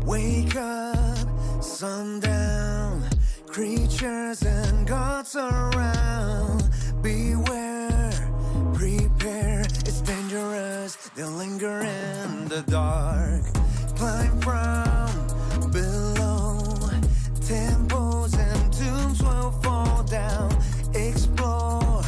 Wake up, sundown, creatures and gods around. Beware, prepare, it's dangerous, they'll linger in the dark. Climb from below, temples and tombs will fall down. Explore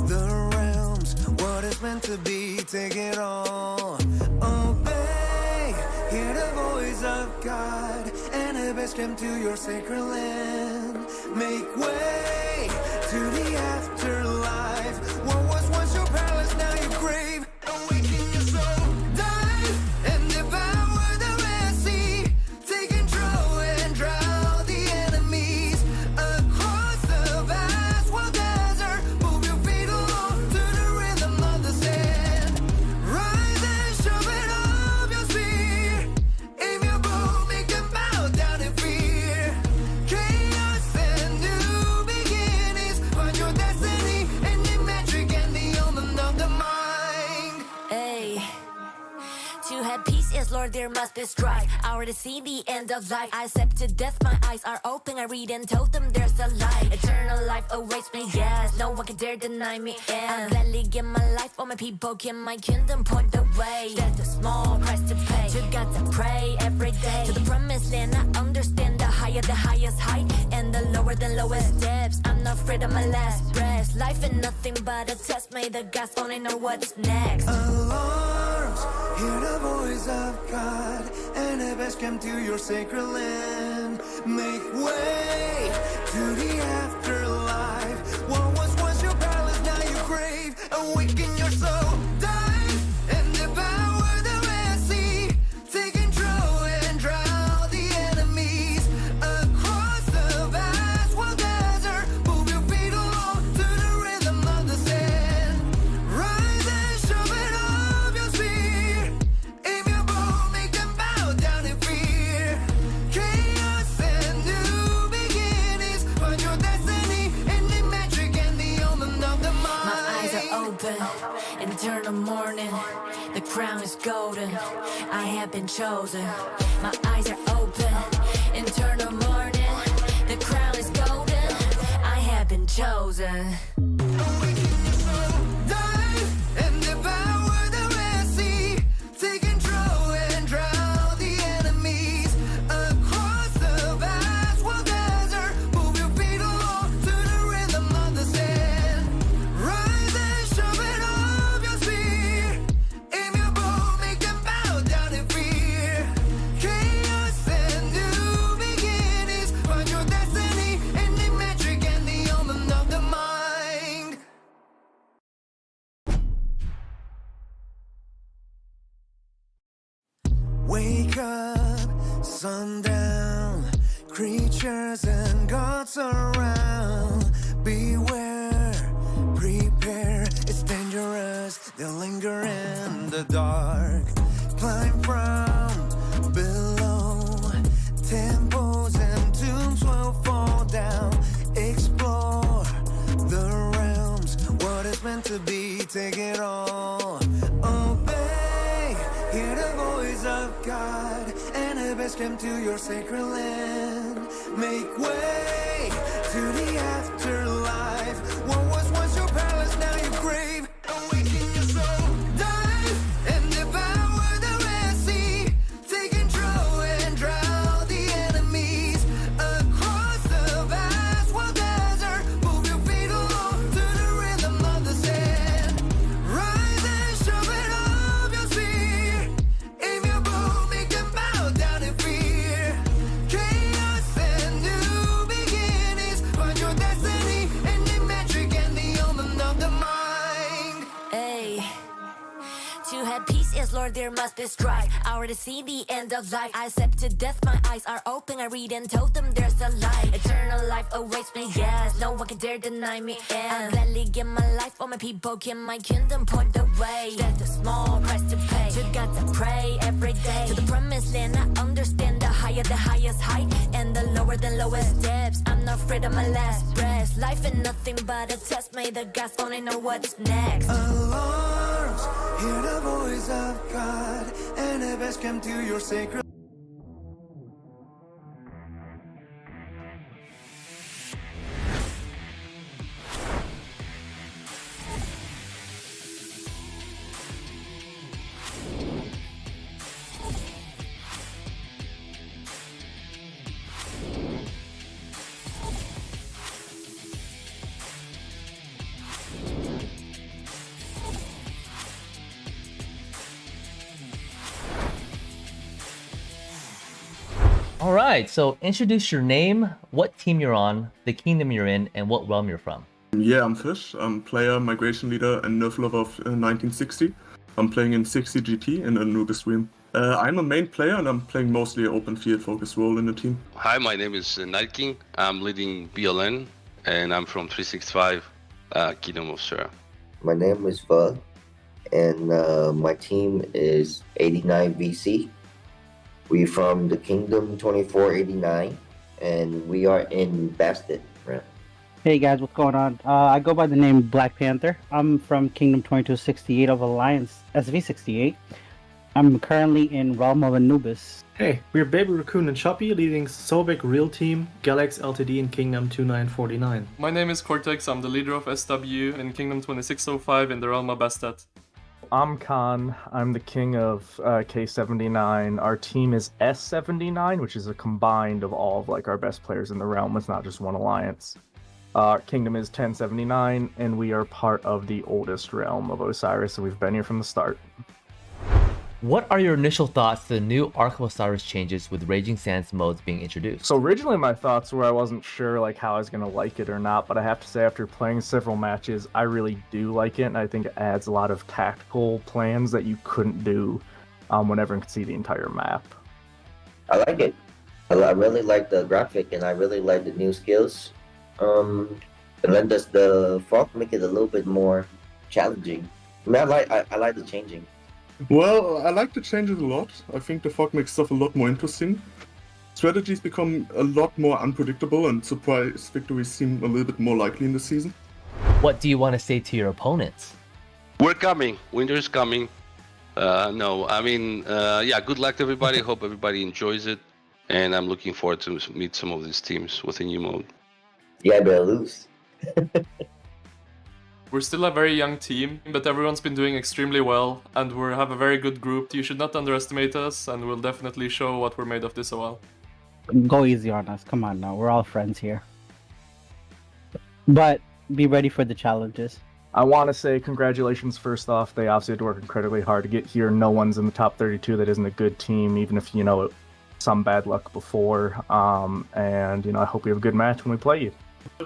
the realms, what is meant to be, take it all. Obey, hear the voice of God, and the best come to your sacred land. Make way to the afterlife, what was once your palace, now your grave. Awaken your soul, dive and devour the Red Sea. Take control and drown the enemies across the vast wild desert. Move your feet along to the rhythm of the sand. Rise and sharpen up your spear. Aim your bow, make them bow down in fear. Chaos and new beginnings. Find your destiny and the magic and the omen of the mind. Hey, to have peace, yes, Lord, there must be strife. I already see the end of life. I accepted death, my eyes are open. I read and told them there's a light. Eternal life awaits me, yes. No one can dare deny me. Yeah. I gladly give my life for my people. Can my kingdom point the way? There's a small price to pay. To God to pray every day. To the promised land, I understand the higher, the highest height, and the lower, the lowest depths. I'm not afraid of my last breath. Life is nothing but a test. May the gods only know what's next. Alarms, hear the voice of God, and the best come to your sacred land. Make way to the afterlife, what was once your palace, now your grave. Awaken your soul, dive and devour the Red Sea. Take control and drown the enemies across the vast wild desert. Move your feet along to the rhythm of the sand. Rise and sharpen up your spear. Aim your bow, make them bow down in fear. Chaos and new beginnings. Find your destiny in the magic and the omen of the mind. My eyes are open, eternal morning. The crown is golden, I have been chosen. My eyes are open, eternal morning. The crown is golden, I have been chosen. Awaken your soul, dive and devour the Red Sea. Take control and drown the enemies across the vast wild desert. Move your feet along to the rhythm of the sand. Rise and sharpen up your spear. Aim your bow, make them bow down in fear. Chaos and new beginnings. Find your destiny in the magic and the omen of the mind. Wake up, sundown, creatures and gods around. Beware, prepare, it's dangerous, they'll linger in the dark. Climb from below, temples and tombs will fall down. Explore the realms, what is meant to be, take it all. Obey, hear the voice of God, and the best come to your sacred land. Make way to the afterlife, what was once your palace, now your grave. Awaken your soul, dive and devour the Red Sea. Take control and drown the enemies across the vast wild desert. Move your feet along to the rhythm of the sand. Rise and sharpen up your spear. Aim your bow, make them bow down in fear. Chaos and new beginnings. Find your destiny in the magic and the omen of the mind. Hey, to have peace, yes, Lord, there must be strife. I already see the end of life. I accepted death, my eyes are open. I read and told them there's a light. Eternal life awaits me, yes. No one can dare deny me. Yeah. I gladly give my life for my people. Can my kingdom point the way? There's a small price to pay. To God to pray every day. To the promised land, I understand the higher, the highest height, and the lower, the lowest depths. I'm not afraid of my last breath. Life is nothing but a test. May the gods only know what's next. Alarms, hear the voice of God, and the best come to your sacred. All right, so introduce your name, what team you're on, the kingdom you're in, and what realm you're from. Yeah, I'm Fish. I'm player, migration leader, and nerf lover of 1960. I'm playing in 60 GT in Anubis stream. I'm a main player and I'm playing mostly an open field focused role in the team. Hi, my name is Night King. I'm leading BLN and I'm from 365 Kingdom of Sura. My name is Bud and my team is 89 VC. We're from the Kingdom 2489 and we are in Bastet. Right? Hey guys, what's going on? I go by the name Black Panther. I'm from Kingdom 2268 of Alliance SV68. I'm currently in Realm of Anubis. Hey, we're Baby Raccoon and Choppy, leading Sobek Real Team, Galax Ltd in Kingdom 2949. My name is Cortex, I'm the leader of SW in Kingdom 2605 in the realm of Bastet. I'm Khan, I'm the king of K79. Our team is S79, which is a combined of all of our best players in the realm. It's not just one alliance. Our kingdom is 1079, and we are part of the oldest realm of Osiris, so we've been here from the start. What are your initial thoughts to the new Ark of Osiris changes with Raging Sands modes being introduced? So originally my thoughts were I wasn't sure how I was going to like it or not, but I have to say after playing several matches, I really do like it, and I think it adds a lot of tactical plans that you couldn't do when everyone could see the entire map. I like it. I really like the graphic and I really like the new skills. And then does the fog make it a little bit more challenging? I mean, I like the changing. Well, I like the changes a lot. I think the fog makes stuff a lot more interesting. Strategies become a lot more unpredictable and surprise victories seem a little bit more likely in the season. What do you want to say to your opponents? We're coming. Winter is coming. Good luck to everybody. Hope everybody enjoys it. And I'm looking forward to meet some of these teams with a new mode. Yeah, I better lose. We're still a very young team, but everyone's been doing extremely well, and we have a very good group. You should not underestimate us, and we'll definitely show what we're made of this a while. Go easy on us. Come on now. We're all friends here. But be ready for the challenges. I want to say congratulations first off. They obviously had to work incredibly hard to get here. No one's in the top 32 that isn't a good team, even if, some bad luck before. I hope we have a good match when we play you.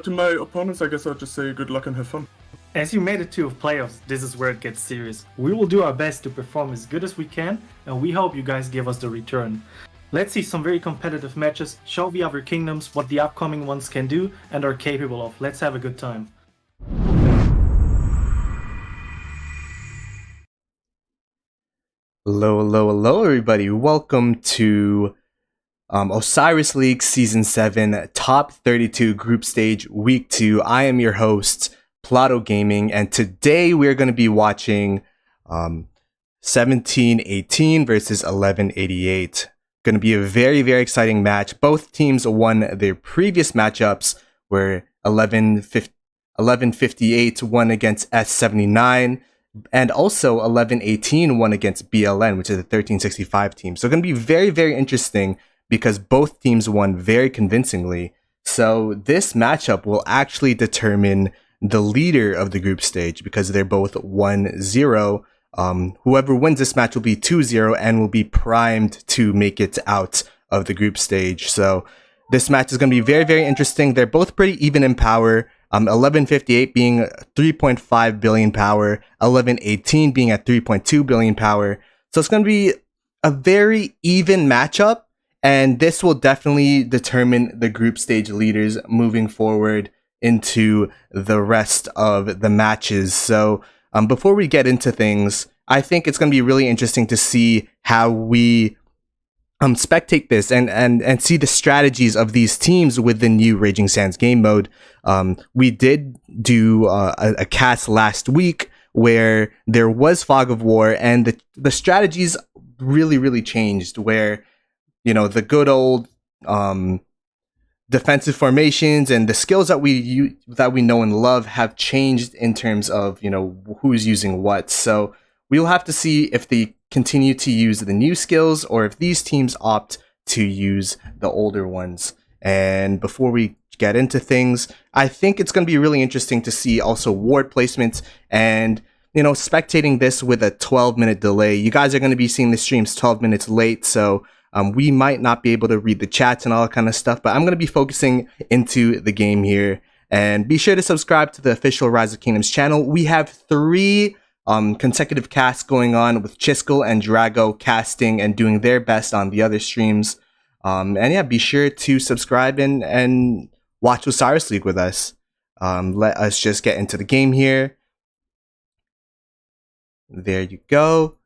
To my opponents, I guess I'll just say good luck and have fun. As you made it to playoffs, this is where it gets serious. We will do our best to perform as good as we can, and we hope you guys give us the return. Let's see some very competitive matches, show the other kingdoms what the upcoming ones can do and are capable of. Let's have a good time. Hello, everybody. Welcome to Osiris League Season 7, Top 32 Group Stage, Week 2. I am your host, Plato Gaming, and today we're going to be watching 1718 versus 1188. Going to be a very, very exciting match. Both teams won their previous matchups, where 1158 won against S79, and also 1118 won against BLN, which is a 1365 team. So it's going to be very, very interesting because both teams won very convincingly. So this matchup will actually determine the leader of the group stage because they're both 1-0. Whoever wins this match will be 2-0 and will be primed to make it out of the group stage. So this match is going to be very, very interesting. They're both pretty even in power. 1158 being 3.5 billion power, 1118 being at 3.2 billion power. So it's going to be a very even matchup, and this will definitely determine the group stage leaders moving forward into the rest of the matches. So before we get into things, I think it's going to be really interesting to see how we spectate this and see the strategies of these teams with the new Raging Sands game mode. We did do a cast last week where there was Fog of War, and the strategies really changed, where the good old defensive formations and the skills that we know and love have changed in terms of who's using what. So we'll have to see if they continue to use the new skills or if these teams opt to use the older ones. And before we get into things, I think it's going to be really interesting to see also ward placements and spectating this with a 12-minute delay. You guys are going to be seeing the streams 12 minutes late, so We might not be able to read the chats and all that kind of stuff, but I'm going to be focusing into the game here. And be sure to subscribe to the official Rise of Kingdoms channel. We have 3 consecutive casts going on with Chiskel and Drago casting and doing their best on the other streams. And yeah, be sure to subscribe and watch Osiris League with us. Let us just get into the game here. There you go.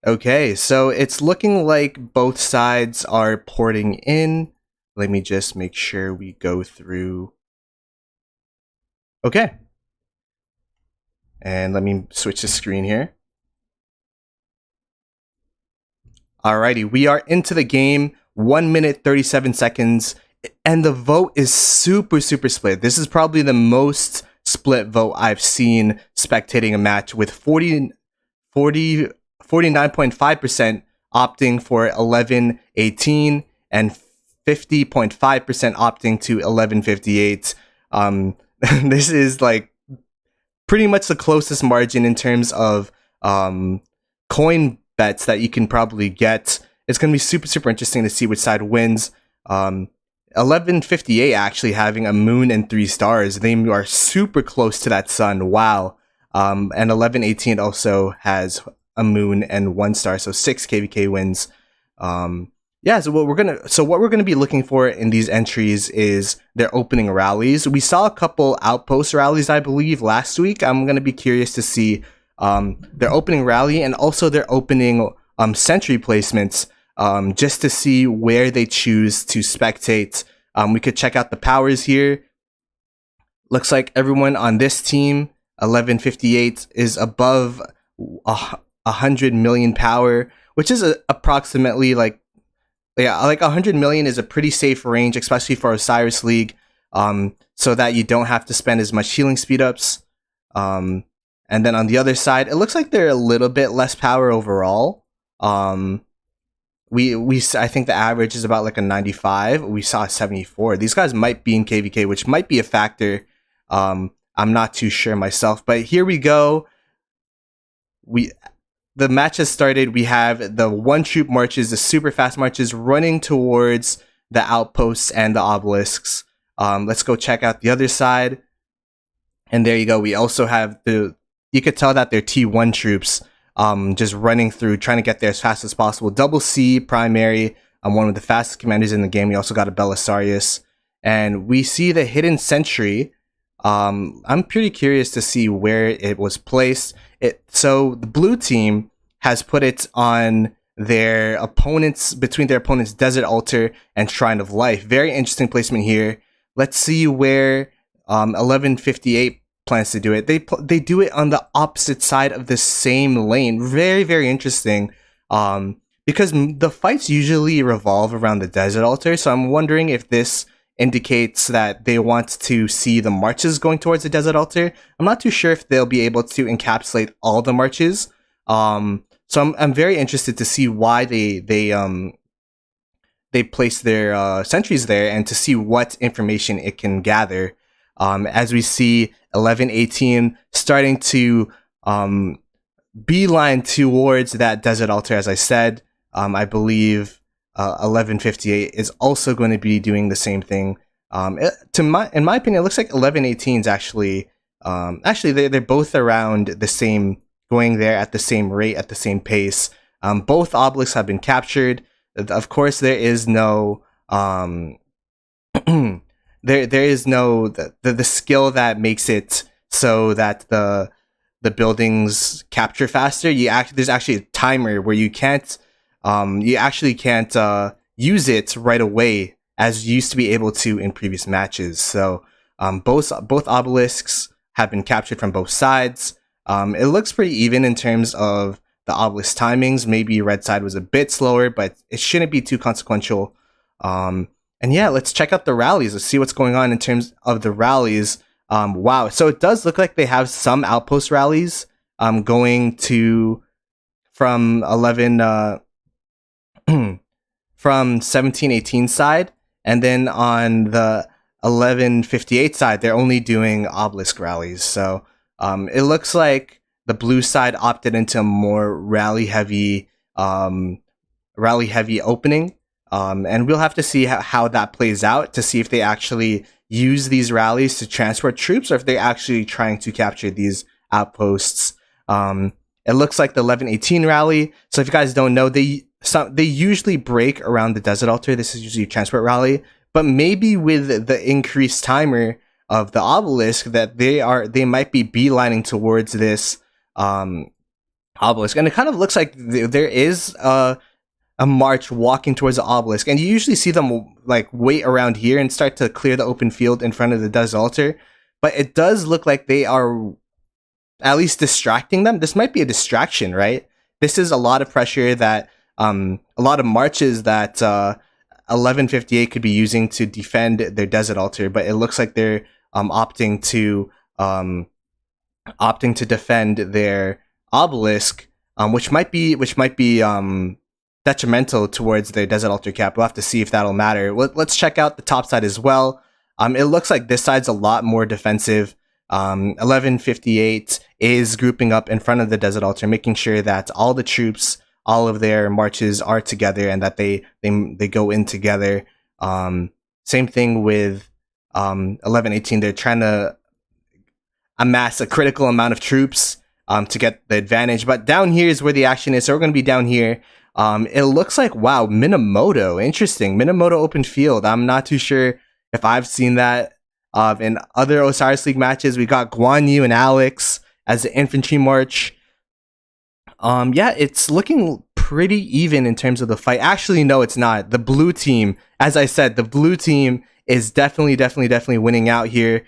Okay, so it's looking like both sides are porting in. Let me just make sure we go through. Okay. And let me switch the screen here. Alrighty, we are into the game. 1 minute, 37 seconds. And the vote is super split. This is probably the most split vote I've seen spectating a match, with 49.5% opting for 1118 and 50.5% opting to 1158. This is like pretty much the closest margin in terms of coin bets that you can probably get. It's going to be super interesting to see which side wins. 1158 actually having a moon and 3 stars. They are super close to that sun. Wow. And 1118 also has a moon and 1 star, so 6 KVK wins. Yeah, so what we're gonna be looking for in these entries is their opening rallies. We saw a couple outpost rallies, I believe, last week. I'm gonna be curious to see their opening rally and also their opening sentry placements, just to see where they choose to spectate. We could check out the powers here. Looks like everyone on this team, 1158, is above 100 million power, which is approximately like 100 million is a pretty safe range, especially for Osiris League, so that you don't have to spend as much healing speed ups. And then on the other side, it looks like they're a little bit less power overall. I think the average is about like a 95. We saw a 74. These guys might be in KVK, which might be a factor. I'm not too sure myself, but here we go. The match has started. We have the 1 troop marches, the super fast marches running towards the outposts and the obelisks. Let's go check out the other side. And there you go. We also have you could tell that they're T1 troops, just running through, trying to get there as fast as possible. Double C primary. One of the fastest commanders in the game. We also got a Belisarius. And we see the hidden sentry. I'm pretty curious to see where it was placed. So the blue team has put it on their opponents, between their opponent's Desert Altar and Shrine of Life. Very interesting placement here. Let's see where 1158 plans to do it. They do it on the opposite side of the same lane. Very interesting. Because the fights usually revolve around the Desert Altar, so I'm wondering if this indicates that they want to see the marches going towards the Desert Altar. I'm not too sure if they'll be able to encapsulate all the marches. So I'm very interested to see why they place their sentries there, and to see what information it can gather. As we see 1118 starting to beeline towards that Desert Altar, as I said. I believe 1158 is also going to be doing the same thing. In my opinion, it looks like 1118 is actually they're both around the same, going there at the same rate, at the same pace. Both obelisks have been captured. Of course, there is no there is no the skill that makes it so that the buildings capture faster. There's actually a timer where you can't use it right away, as you used to be able to in previous matches. So both obelisks have been captured from both sides. It looks pretty even in terms of the obelisk timings. Maybe red side was a bit slower, but it shouldn't be too consequential. And yeah, let's check out the rallies. Let's see what's going on in terms of the rallies. Wow, so it does look like they have some outpost rallies going to from 1718 side, and then on the 1158 side they're only doing obelisk rallies. So it looks like the blue side opted into a more rally heavy rally heavy opening. And we'll have to see how that plays out to see if they actually use these rallies to transport troops or if they're actually trying to capture these outposts. It looks like the 1118 rally. So if you guys don't know, they usually break around the desert altar. This is usually a transport rally, but maybe with the increased timer of the obelisk that they might be beelining towards this obelisk. And it kind of looks like there is a march walking towards the obelisk, and you usually see them like wait around here and start to clear the open field in front of the desert altar. But it does look like they are at least distracting them. This might be a distraction, right? This is a lot of pressure that a lot of marches that 1158 could be using to defend their desert altar, but it looks like they're opting to defend their obelisk, which might be detrimental towards their desert altar cap. We'll have to see if that'll matter. Let's check out the top side as well. It looks like this side's a lot more defensive. 1158 is grouping up in front of the desert altar, making sure that all the troops, all of their marches are together and that they go in together. Same thing with 1118. They're trying to amass a critical amount of troops to get the advantage. But down here is where the action is. So we're going to be down here. It looks like, wow, Minamoto. Interesting. Minamoto open field. I'm not too sure if I've seen that in other Osiris League matches. We got Guan Yu and Alex as the infantry march. Yeah, it's looking pretty even in terms of the fight. Actually, no, it's not. The blue team, as I said, the blue team is definitely winning out here.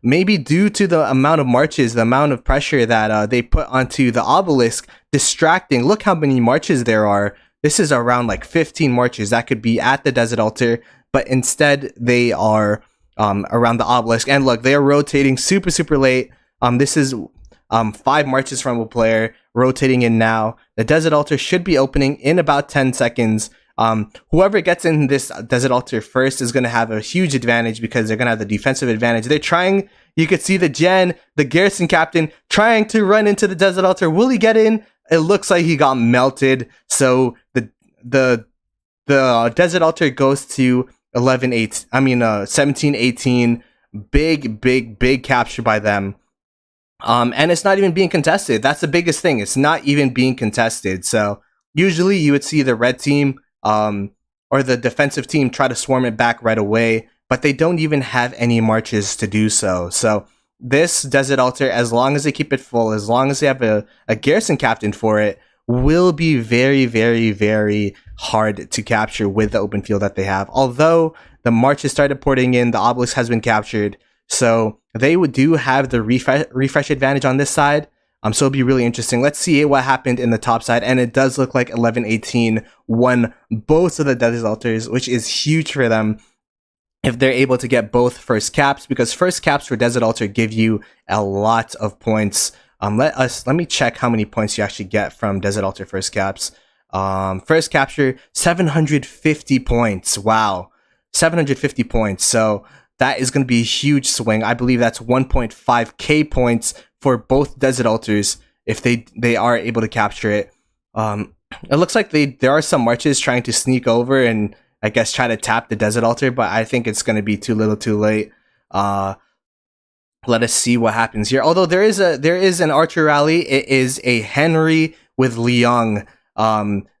Maybe due to the amount of marches, the amount of pressure that they put onto the obelisk, distracting. Look how many marches there are. This is around like 15 marches that could be at the desert altar, but instead they are around the obelisk. And look, they are rotating super late. This is 5 marches from a player rotating in now. The desert altar should be opening in about 10 seconds. Whoever gets in this desert altar first is going to have a huge advantage because they're going to have the defensive advantage. They're trying, you could see the garrison captain, trying to run into the desert altar. Will he get in? It looks like he got melted. So the desert altar goes to 1718. Big capture by them. And it's not even being contested. That's the biggest thing. It's not even being contested. So usually you would see the red team or the defensive team try to swarm it back right away, but they don't even have any marches to do so. So this desert altar, as long as they keep it full, as long as they have a garrison captain for it, will be very hard to capture with the open field that they have. Although the marches started porting in, the obelisk has been captured, so they do have the refresh advantage on this side. So it'll be really interesting. Let's see what happened in the top side, and it does look like 1118 won both of the desert altars, which is huge for them if they're able to get both first caps, because first caps for desert altar give you a lot of points. Let me check how many points you actually get from desert altar first caps. First capture, 750 points. Wow, 750 points. So that is going to be a huge swing. I believe that's 1.5k points for both desert altars if they are able to capture it. It looks like there are some marches trying to sneak over and I guess try to tap the desert altar, but I think it's going to be too little too late. Let us see what happens here. Although there is an archer rally. It is a Henry with Liang.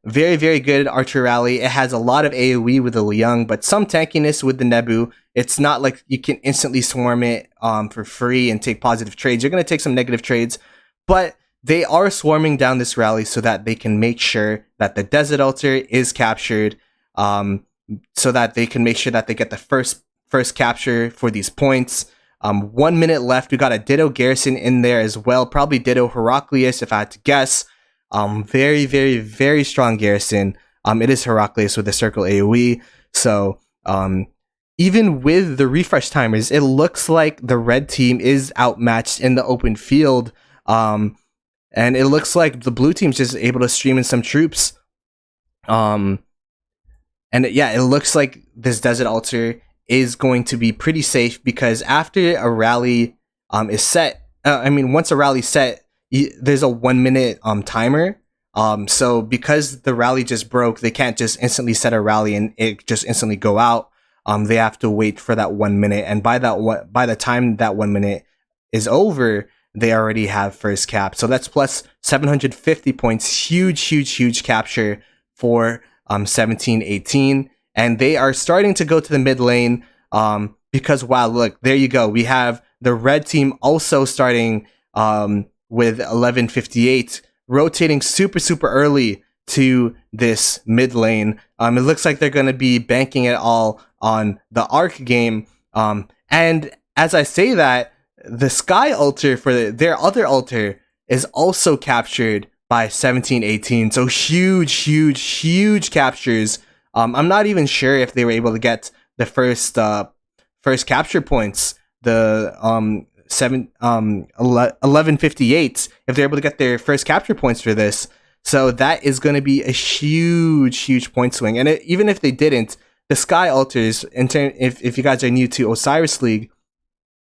Very good archer rally. It has a lot of AoE with the Liang, but some tankiness with the Nebu. It's not like you can instantly swarm it for free and take positive trades. You're going to take some negative trades, but they are swarming down this rally so that they can make sure that the desert altar is captured, so that they can make sure that they get the first capture for these points. 1 minute left. We got a Ditto Garrison in there as well. Probably Ditto Heraclius if I had to guess. Very strong Garrison. It is Heraclius with the circle AoE. So even with the refresh timers, it looks like the red team is outmatched in the open field. And it looks like the blue team's just able to stream in some troops. And yeah, it looks like this desert altar is going to be pretty safe because after a rally is set, once a rally's set, there's a 1 minute timer So because the rally just broke, they can't just instantly set a rally and it just instantly go out. They have to wait for that 1 minute, and by the time that 1 minute is over, they already have first cap. So that's plus 750 points. Huge capture for 1718, and they are starting to go to the mid lane. Because wow, look, there you go. We have the red team also starting with 1158, rotating super early to this mid lane. It looks like they're going to be banking it all on the Arc game. And as I say that, the Sky altar for their other altar is also captured by 1718. So huge captures. I'm not even sure if they were able to get the first capture points. The 1158, if they're able to get their first capture points for this. So that is going to be a huge point swing. And even if they didn't, the Sky altars, if you guys are new to Osiris League,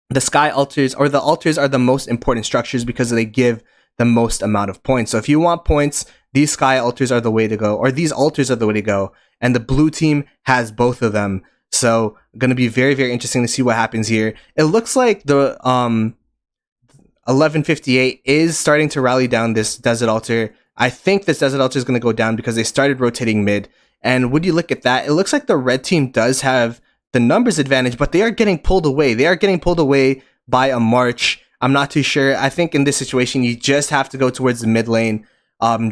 the Sky altars or the altars are the most important structures because they give the most amount of points. So if you want points, these Sky altars are the way to go, or these altars are the way to go. And the blue team has both of them. So going to be very interesting to see what happens here. It looks like the 1158 is starting to rally down this desert altar. I think this desert altar is going to go down because they started rotating mid. And would you look at that? It looks like the red team does have the numbers advantage, but they are getting pulled away. They are getting pulled away by a march. I'm not too sure. I think in this situation, you just have to go towards the mid lane.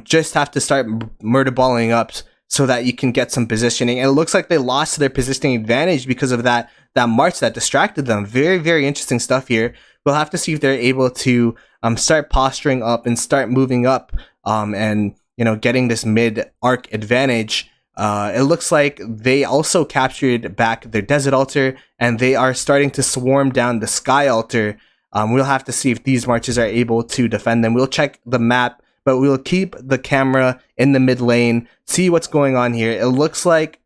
Just have to start murder balling up so that you can get some positioning. And it looks like they lost their positioning advantage because of that march that distracted them. Very interesting stuff here. We'll have to see if they're able to start posturing up and start moving up and getting this mid arc advantage. It looks like they also captured back their desert altar, and they are starting to swarm down the Sky altar. We'll have to see if these marches are able to defend them. We'll check the map, but we'll keep the camera in the mid lane, see what's going on here. It looks like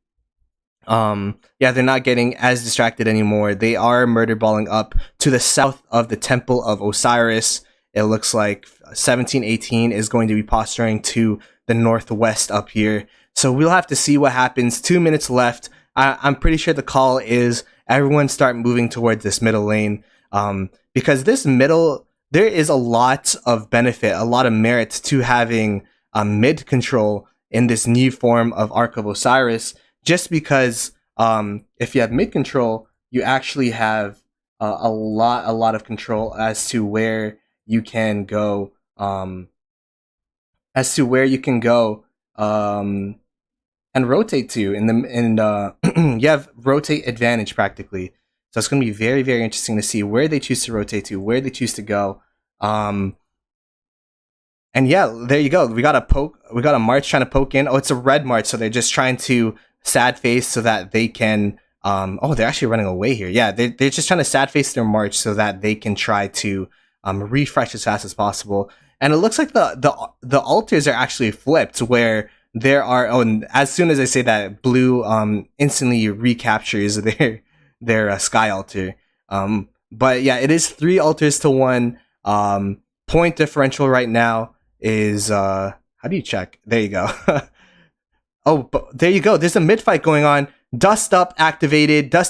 they're not getting as distracted anymore. They are murder balling up to the south of the Temple of Osiris. It looks like 1718 is going to be posturing to the northwest up here. So we'll have to see what happens. 2 minutes left. I'm pretty sure the call is everyone start moving towards this middle lane. Because this middle, there is a lot of benefit, a lot of merit to having mid control in this new form of Ark of Osiris. Just because if you have mid control, you actually have a lot of control as to where you can go. And rotate to you have rotate advantage practically. So it's going to be very interesting to see where they choose to rotate to, where they choose to go. And yeah, there you go. We got a march trying to poke in. Oh, it's a red march, so they're just trying to sad face so that they can they're actually running away here. Yeah, they're just trying to sad face their march so that they can try to refresh as fast as possible. And it looks like the altars are actually flipped, where there are and as soon as I say that, blue instantly recaptures their Sky altar. But yeah, it is 3 altars to 1. Point differential right now is how do you check? There you go. Oh, but there you go. There's a mid fight going on. Dust up activated. There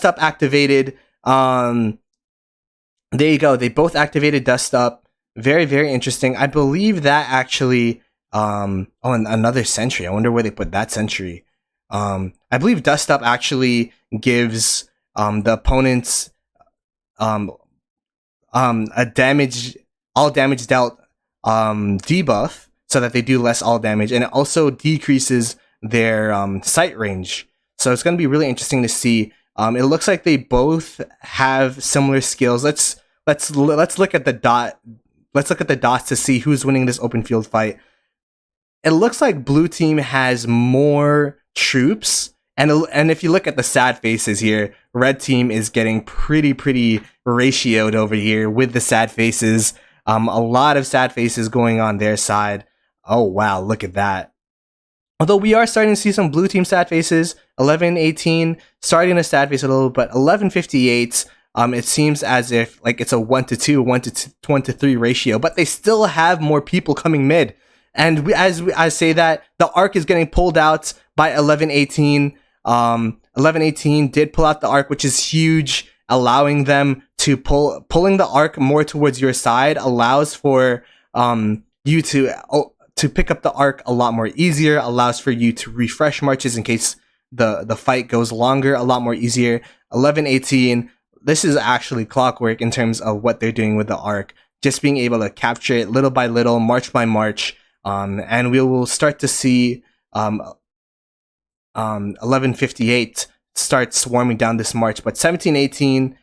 you go. They both activated Dust Up. Very interesting. I believe that actually and another sentry. I wonder where they put that sentry. I believe Dust Up actually gives the opponents a all damage dealt debuff, so that they do less all damage, and it also decreases their sight range. So it's going to be really interesting to see. It looks like they both have similar skills. Let's look at the dot. Let's look at the dots to see who's winning this open field fight. It looks like blue team has more troops, and if you look at the sad faces here, red team is getting pretty ratioed over here with the sad faces. A lot of sad faces going on their side. Oh wow, look at that. Although we are starting to see some blue team sad faces. 1118 starting to sad face a little, but 1158 it seems as if like it's a 1 to 2, 1 to 3 ratio, but they still have more people coming mid. And I say that, the arc is getting pulled out by 1118. 1118 did pull out the arc, which is huge, allowing them to pulling the arc more towards your side allows for you to pick up the arc a lot more easier, allows for you to refresh marches in case the fight goes longer a lot more easier. 1118, this is actually clockwork in terms of what they're doing with the arc, just being able to capture it little by little, march by march, and we will start to see 1158 start swarming down this march. But 1718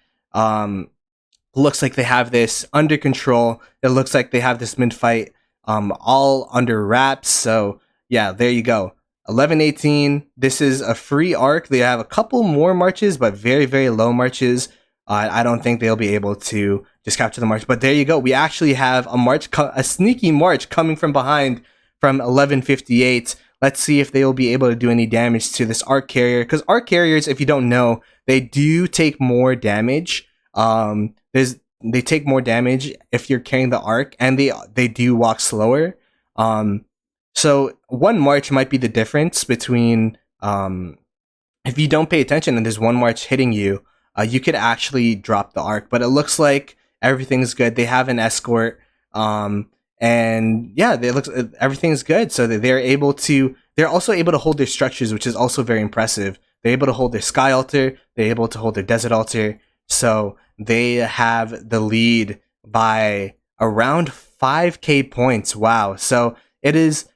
looks like they have this under control. It looks like they have this mid fight all under wraps. So yeah, there you go. 1118, this is a free arc. They have a couple more marches, but very, very low marches. I don't think they'll be able to just capture the march. But there you go. We actually have a sneaky march coming from behind from 1158. Let's see if they will be able to do any damage to this arc carrier. Because arc carriers, if you don't know, they do take more damage. They take more damage if you're carrying the arc, and they do walk slower. So one march might be the difference between if you don't pay attention and there's one march hitting you, you could actually drop the arc. But it looks like everything's good. They have an escort, and yeah, everything's good. So that they're also able to hold their structures, which is also very impressive. They're able to hold their sky altar. They're able to hold their desert altar. So they have the lead by around 5k points. Wow. So it is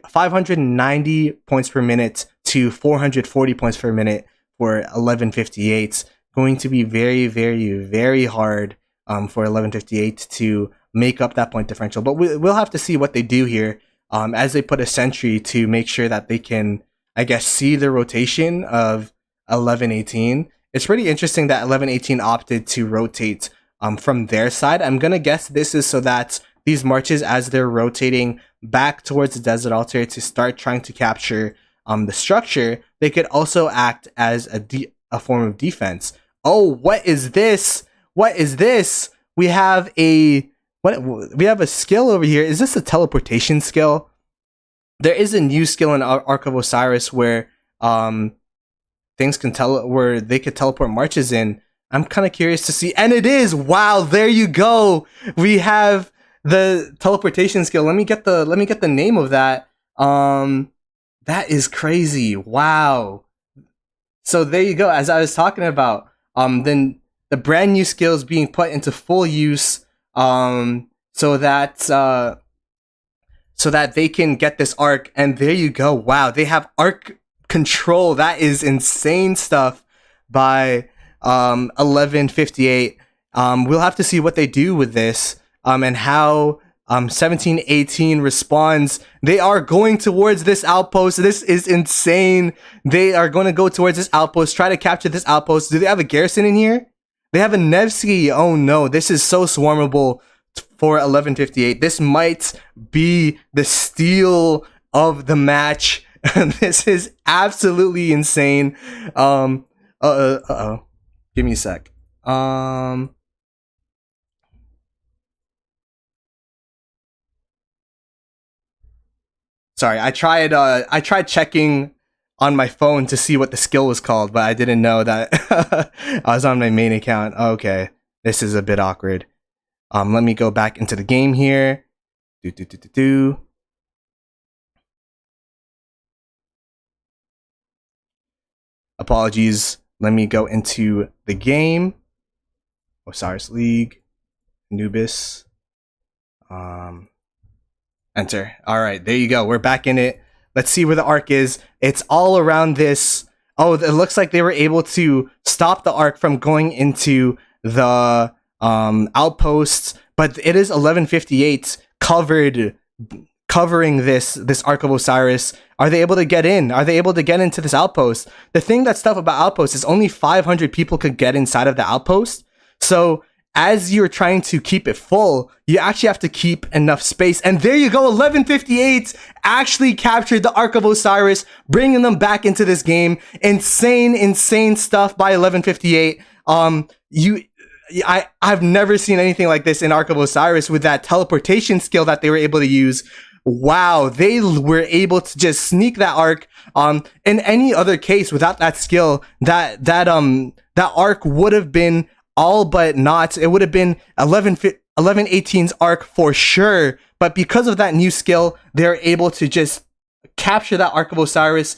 590 points per minute to 440 points per minute for 1158. Going to be very, very, very hard for 1158 to make up that point differential. But we'll have to see what they do here as they put a sentry to make sure that they can, I guess, see the rotation of 1118. It's pretty interesting that 1118 opted to rotate from their side. I'm going to guess this is so that these marches, as they're rotating back towards the desert altar to start trying to capture the structure, they could also act as a form of defense. Oh, what is this? What is this? We have a skill over here. Is this a teleportation skill? There is a new skill in Ark of Osiris where things can where they could teleport marches in. I'm kind of curious to see, and it is. Wow, there you go. We have the teleportation skill. Let me get the name of that. That is crazy. Wow. So there you go. As I was talking about, then the brand new skills being put into full use, so that they can get this arc. And there you go. Wow, they have arc control. That is insane stuff by 1158. We'll have to see what they do with this, and how 1718 responds. They are going towards this outpost. This is insane. They are going to go towards this outpost, try to capture this outpost. Do they have a garrison in here? They have a Nevsky. Oh no, this is so swarmable for 1158. This might be the steal of the match. This is absolutely insane. Uh-oh. Give me a sec. Sorry, I tried checking on my phone to see what the skill was called, but I didn't know that I was on my main account. Okay, this is a bit awkward. Let me go back into the game here. Apologies. Let me go into the game. Osiris League, Anubis. Enter. All right, there you go. We're back in it. Let's see where the arc is. It's all around this. Oh, it looks like they were able to stop the arc from going into the outposts, but it is 1158 covering this Ark of Osiris. Are they able to get in? Are they able to get into this outpost? The thing that's tough about outposts is only 500 people could get inside of the outpost. So as you're trying to keep it full, you actually have to keep enough space. And there you go, 1158 actually captured the Ark of Osiris, bringing them back into this game. Insane stuff by 1158. I've never seen anything like this in Ark of Osiris with that teleportation skill that they were able to use. wow, they were able to just sneak that arc. In any other case, without that skill, that arc would have been all but not. It would have been 1118's arc for sure. But because of that new skill, they're able to just capture that Arc of Osiris.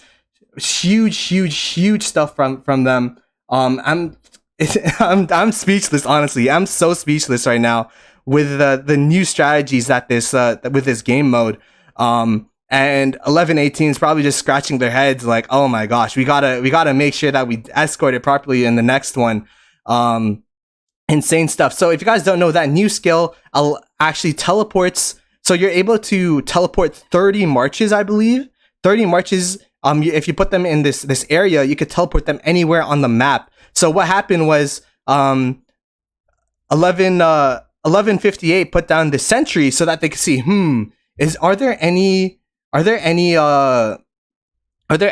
Huge stuff from them. I'm speechless, honestly. I'm so speechless right now with the new strategies that with this game mode. And 1118 is probably just scratching their heads like, oh my gosh, we gotta make sure that we escort it properly in the next one. Insane stuff. So if you guys don't know, that new skill actually teleports. So you're able to teleport 30 marches, I believe. 30 marches. If you put them in this area, you could teleport them anywhere on the map. So what happened was 1158 put down the sentry so that they could see, are there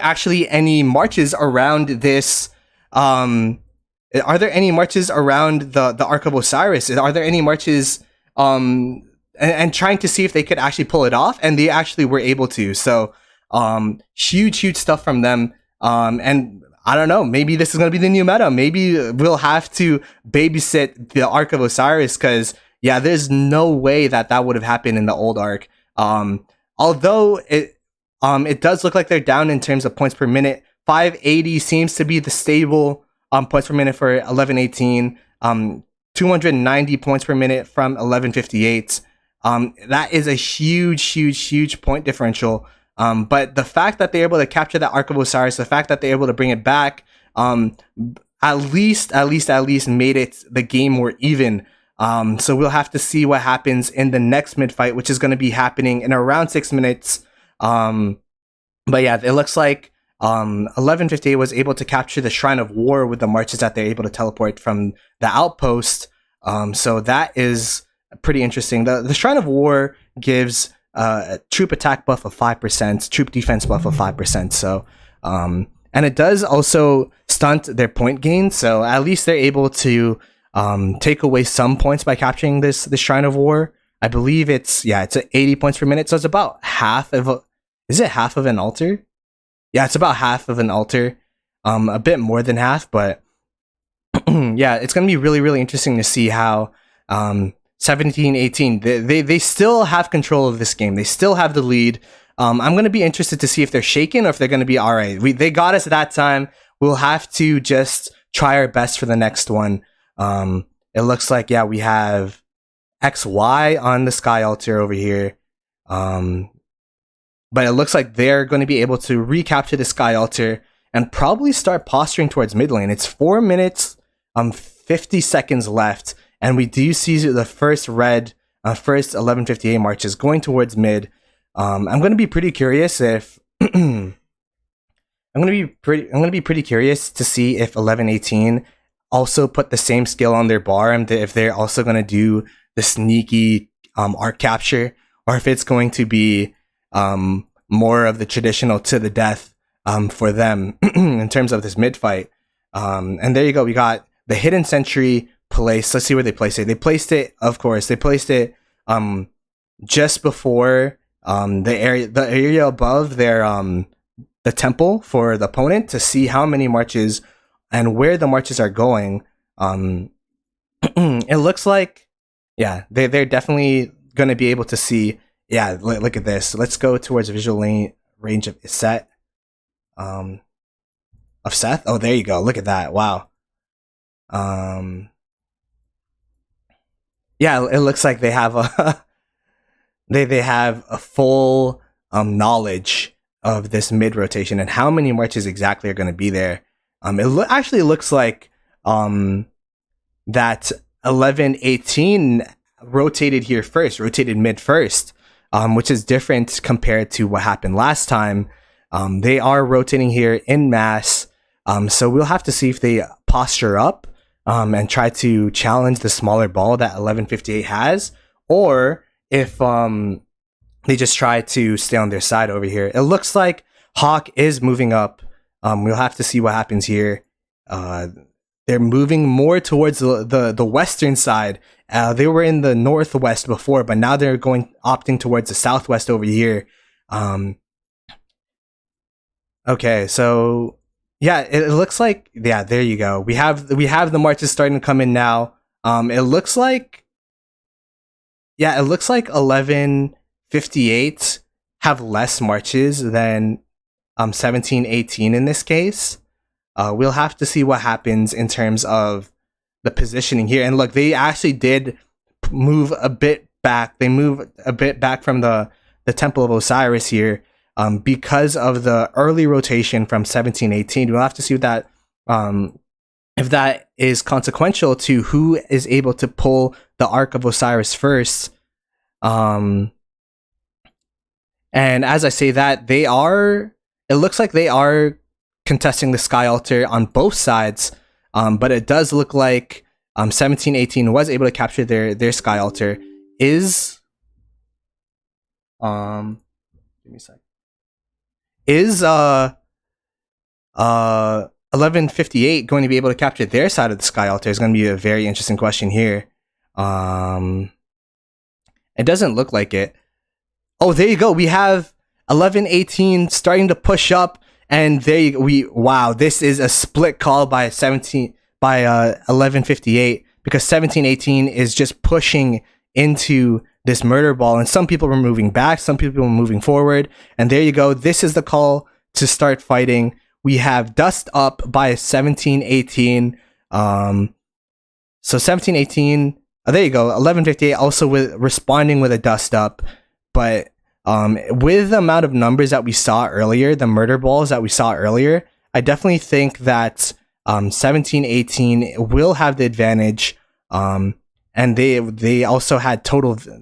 actually any marches around this? Are there any marches around the Arc of Osiris? Are there any marches and trying to see if they could actually pull it off? And they actually were able to. So huge stuff from them. And I don't know, maybe this is going to be the new meta. Maybe we'll have to babysit the Arc of Osiris, because yeah, there's no way that would have happened in the old arc. Although it does look like they're down in terms of points per minute. 580 seems to be the stable points per minute for 1118. 290 points per minute from 1158. That is a huge point differential. But the fact that they're able to capture that Arc of Osiris, the fact that they're able to bring it back, at least made it the game more even. So we'll have to see what happens in the next mid fight, which is going to be happening in around 6 minutes. But yeah, it looks like 1158 was able to capture the Shrine of War with the marches that they're able to teleport from the outpost. So that is pretty interesting. The Shrine of War gives a troop attack buff of 5%, troop defense buff of 5%. So, and it does also stunt their point gain. So at least they're able to take away some points by capturing this Shrine of War. I believe it's 80 points per minute. So it's about half of is it half of an altar? Yeah, it's about half of an altar. A bit more than half, but yeah, it's gonna be really interesting to see how 1718 they still have control of this game. They still have the lead. I'm gonna be interested to see if they're shaken or if they're gonna be all right. They got us at that time. We'll have to just try our best for the next one. It looks like we have XY on the Sky Altar over here. But it looks like they're going to be able to recapture the Sky Altar and probably start posturing towards mid lane. It's 4 minutes, 50 seconds left, and we do see the first red, first 1158 marches going towards mid. I'm going to be pretty curious if I'm going to be pretty curious to see if 1118 also put the same skill on their bar, and if they're also going to do the sneaky arc capture, or if it's going to be more of the traditional to the death for them in terms of this mid fight. And there you go. We got the hidden sentry place. Let's see where they placed it. They placed it just before the area above their the temple for the opponent, to see how many marches and where the marches are going. It looks like they're definitely going to be able to see. Yeah, look at this. Let's go towards visual range of Seth. Of Seth? Oh, there you go. Look at that. Wow. Yeah, it looks like they have a they have a full knowledge of this mid rotation and how many marches exactly are going to be there. It actually looks like that 1118 rotated mid first. Which is different compared to what happened last time. They are rotating here in mass, so we'll have to see if they posture up and try to challenge the smaller ball that 1158 has, or if they just try to stay on their side over here. It looks like Hawk is moving up. We'll have to see what happens here. they're moving more towards the western side. They were in the northwest before, but now they're opting towards the southwest over here. Okay, so yeah, it looks like, yeah, there you go. We have the marches starting to come in now. It looks like 1158 have less marches than 1718 in this case. We'll have to see what happens in terms of the positioning here. And look, they actually did move a bit back. They moved a bit back from the Temple of Osiris here, because of the early rotation from 1718. We'll have to see if that is consequential to who is able to pull the Ark of Osiris first. And as I say that, it looks like they are contesting the Sky Altar on both sides, but it does look like 1718 was able to capture their Sky Altar. Give me a sec. Is 1158 going to be able to capture their side of the Sky Altar? Is going to be a very interesting question here. It doesn't look like it. Oh, there you go. We have 1118 starting to push up, and wow, this is a split call by 1158, because 1718 is just pushing into this murder ball, and some people were moving back, some people were moving forward, and there you go. This is the call to start fighting. We have dust up by 1718. So 1718. Oh, there you go. 1158 also responding with a dust up, but with the amount of numbers that we saw earlier, the murder balls that we saw earlier, I definitely think that 1718 will have the advantage. And they also had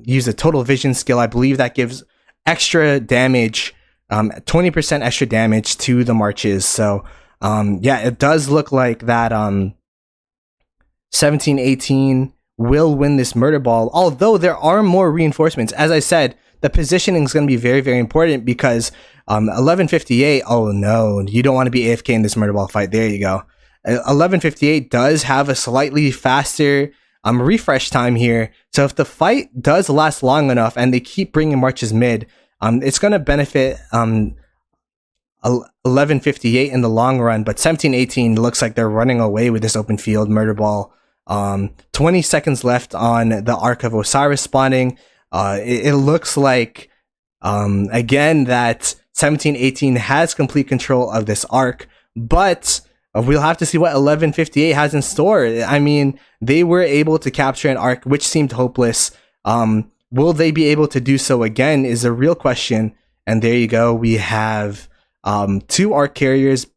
use a total vision skill. I believe that gives extra damage, 20% extra damage to the marches. So yeah, it does look like that 1718 will win this murder ball, although there are more reinforcements. As I said, the positioning is going to be very, very important, because 1158, oh no, you don't want to be AFK in this murder ball fight. There you go. 1158 does have a slightly faster refresh time here, so if the fight does last long enough and they keep bringing marches mid, it's going to benefit 1158 in the long run. But 1718 looks like they're running away with this open field murder ball. 20 seconds left on the Ark of Osiris spawning. It looks like again that 1718 has complete control of this Ark, but we'll have to see what 1158 has in store. I mean, they were able to capture an Ark which seemed hopeless. Will they be able to do so again is a real question. And there you go. We have 2 Ark carriers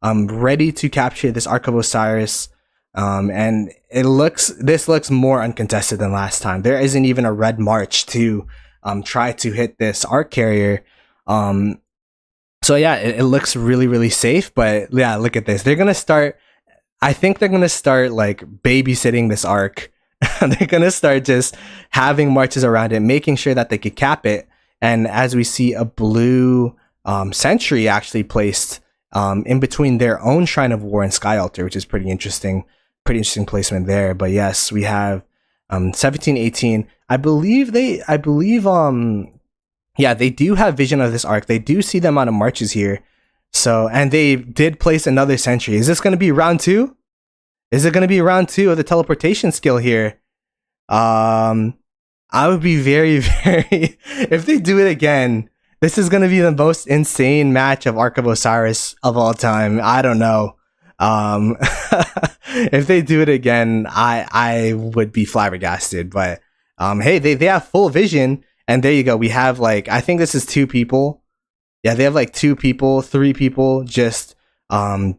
ready to capture this Ark of Osiris. And this looks more uncontested than last time. There isn't even a red march to try to hit this Ark carrier. So yeah, it looks really, really safe, but yeah, look at this. I think they're going to start like babysitting this Ark. They're going to start just having marches around it, making sure that they could cap it. And as we see a blue sentry actually placed in between their own Shrine of War and Sky Altar, which is pretty interesting placement there. But yes, we have 1718. I believe yeah, they do have vision of this Ark. They do see the amount of marches here. So, and they did place another sentry. Is this going to be round 2? Is it going to be round 2 of the teleportation skill here? I would be very, very... if they do it again, this is going to be the most insane match of Ark of Osiris of all time. I don't know. If they do it again, I would be flabbergasted. But hey, they have full vision. And there you go. We have like, I think this is 2 people. Yeah, they have like 2 people, 3 people just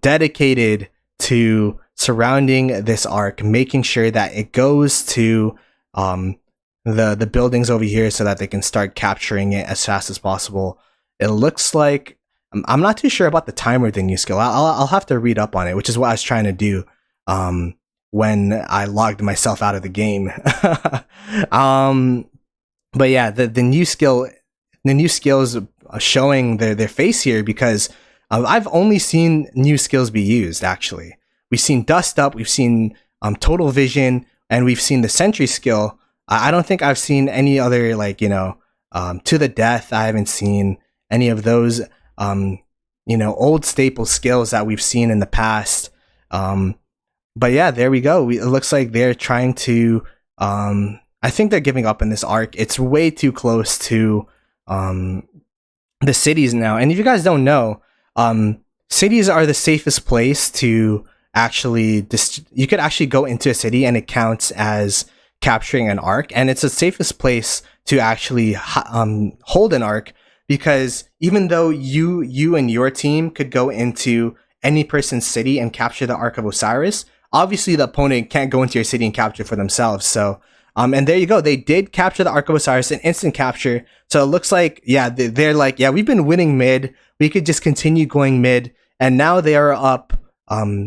dedicated to surrounding this Ark, making sure that it goes to the buildings over here so that they can start capturing it as fast as possible. It looks like, I'm not too sure about the timer the new skill. I'll have to read up on it, which is what I was trying to do when I logged myself out of the game. But yeah, the new skill is showing their face here, because I've only seen new skills be used actually. we've seen Dust Up, we've seen Total Vision, and we've seen the Sentry skill. I don't think I've seen any other, like, To the Death. I haven't seen any of those, old staple skills that we've seen in the past. But yeah, there we go. It looks like they're trying to, I think they're giving up in this arc. It's way too close to the cities now. And if you guys don't know, cities are the safest place to actually, you could actually go into a city and it counts as capturing an arc. And it's the safest place to actually hold an arc, because even though you and your team could go into any person's city and capture the Ark of Osiris, obviously the opponent can't go into your city and capture for themselves. So and there you go, they did capture the Ark of Osiris, an instant capture. So it looks like, yeah, they're like, yeah, we've been winning mid, we could just continue going mid, and now they are up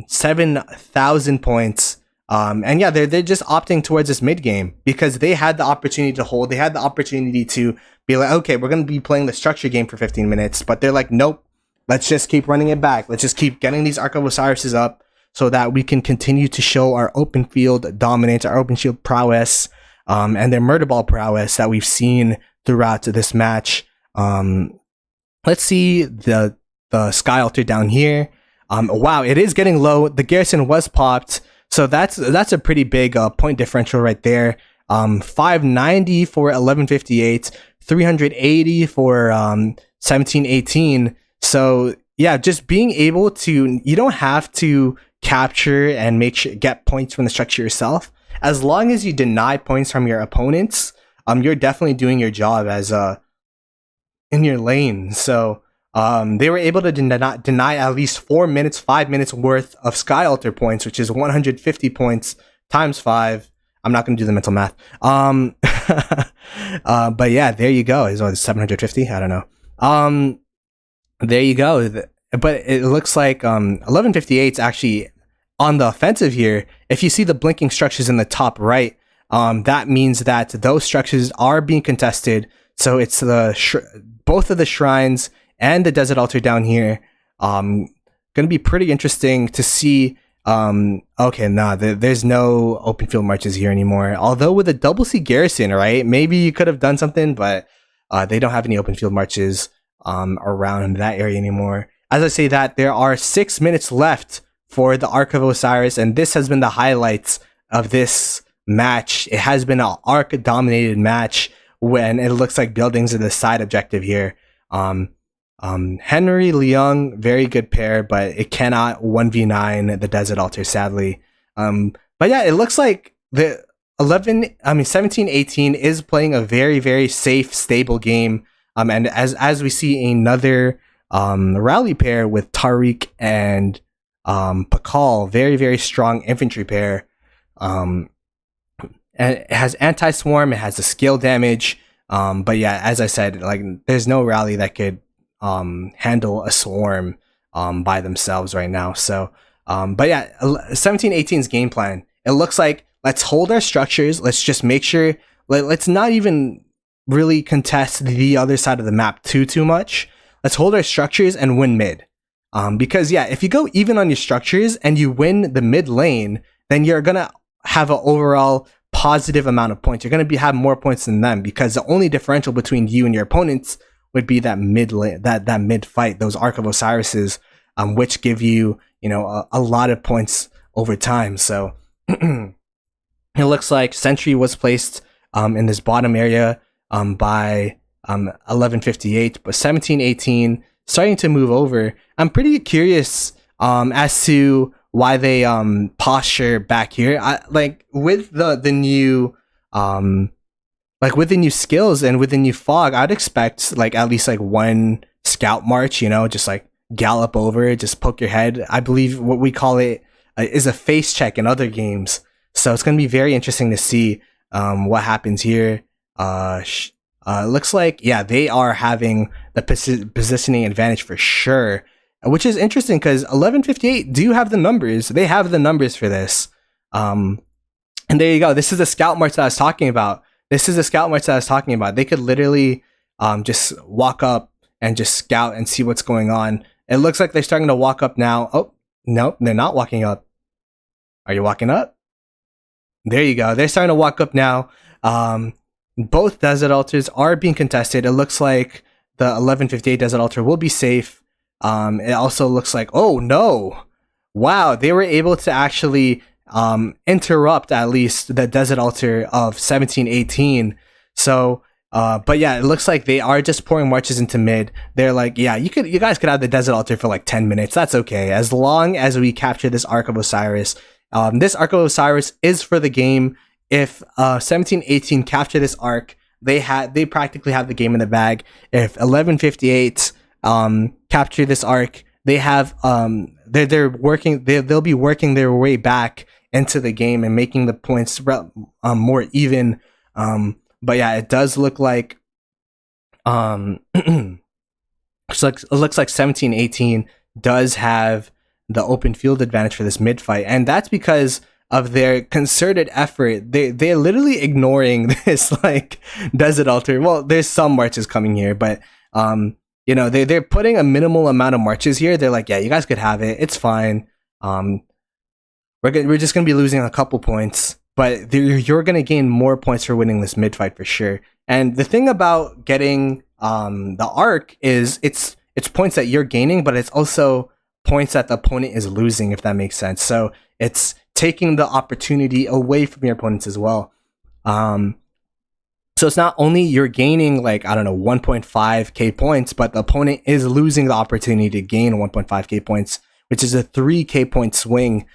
7,000 points. And yeah, they're just opting towards this mid game because they had the opportunity to hold. They had the opportunity to be like, okay, we're going to be playing the structure game for 15 minutes, but they're like, nope, let's just keep running it back. Let's just keep getting these Ark of Osirises up so that we can continue to show our open field dominance, our open shield prowess, and their murder ball prowess that we've seen throughout this match. Let's see the Sky Altar down here. Wow, it is getting low. The garrison was popped. So that's a pretty big point differential right there. 590 for 1158, 380 for 1718. So yeah, just being able to, you don't have to capture and get points from the structure yourself. As long as you deny points from your opponents, you're definitely doing your job as in your lane. So they were able to deny at least 4 minutes, 5 minutes worth of Sky Altar points, which is 150 points times 5. I'm not going to do the mental math. But yeah, there you go. Is it 750? I don't know. There you go. But it looks like 1158 is actually on the offensive here. If you see the blinking structures in the top right, that means that those structures are being contested. So it's both of the shrines and the desert altar down here. Going to be pretty interesting to see. There's no open field marches here anymore. Although with a double C garrison, right? Maybe you could have done something, but they don't have any open field marches around that area anymore. As I say that, there are 6 minutes left for the Ark of Osiris, and this has been the highlights of this match. It has been an Ark dominated match when it looks like buildings are the side objective here. Henry Leung, very good pair, but it cannot 1v9 the Desert Altar, sadly. But yeah, it looks like the 1718 is playing a very, very safe, stable game. And as we see another rally pair with Tariq and Pakal, very, very strong infantry pair. And it has anti-swarm, it has the skill damage. But yeah, as I said, like there's no rally that could handle a swarm by themselves right now. So but yeah, 1718's game plan, it looks like let's hold our structures, let's just make sure, let's not even really contest the other side of the map too much. Let's hold our structures and win mid. Because yeah, if you go even on your structures and you win the mid lane, then you're gonna have an overall positive amount of points. You're gonna have more points than them, because the only differential between you and your opponents would be that mid lane, that mid fight, those Ark of Osirises, which give you, a lot of points over time. So it looks like Sentry was placed in this bottom area by 1158, but 1718 starting to move over. I'm pretty curious as to why they posture back here. With the new with the new skills and with the new fog, I'd expect at least one scout march, just gallop over, just poke your head. I believe what we call it is a face check in other games. So it's going to be very interesting to see what happens here. Looks like, yeah, they are having the positioning advantage for sure, which is interesting because 1158 do have the numbers. They have the numbers for this. And there you go. This is the scout march that I was talking about. They could literally just walk up and just scout and see what's going on. It looks like they're starting to walk up now. Oh, no, they're not walking up. Are you walking up? There you go. They're starting to walk up now. Both Desert Altars are being contested. It looks like the 1158 Desert Altar will be safe. It also looks like, oh no, wow, they were able to actually interrupt at least the Desert Altar of 1718. So, but yeah, it looks like they are just pouring marches into mid. They're like, yeah, you guys could have the Desert Altar for like 10 minutes. That's okay, as long as we capture this Ark of Osiris. This Ark of Osiris is for the game. If 1718 capture this Ark, they practically have the game in the bag. If 1158 capture this Ark, they have they'll be working their way back into the game and making the points more even. But yeah, it does look like it looks like 1718 does have the open field advantage for this mid fight, and that's because of their concerted effort. They're literally ignoring this like Desert Altar. Well, there's some marches coming here, but you know, they're putting a minimal amount of marches here. They're like, yeah, you guys could have it. It's fine. We're just gonna be losing a couple points, but you're gonna gain more points for winning this mid fight for sure. And the thing about getting the Ark is it's points that you're gaining, but it's also points that the opponent is losing, if that makes sense. So it's taking the opportunity away from your opponents as well. So it's not only you're gaining like, I don't know, 1.5k points, but the opponent is losing the opportunity to gain 1.5k points, which is a 3k point swing,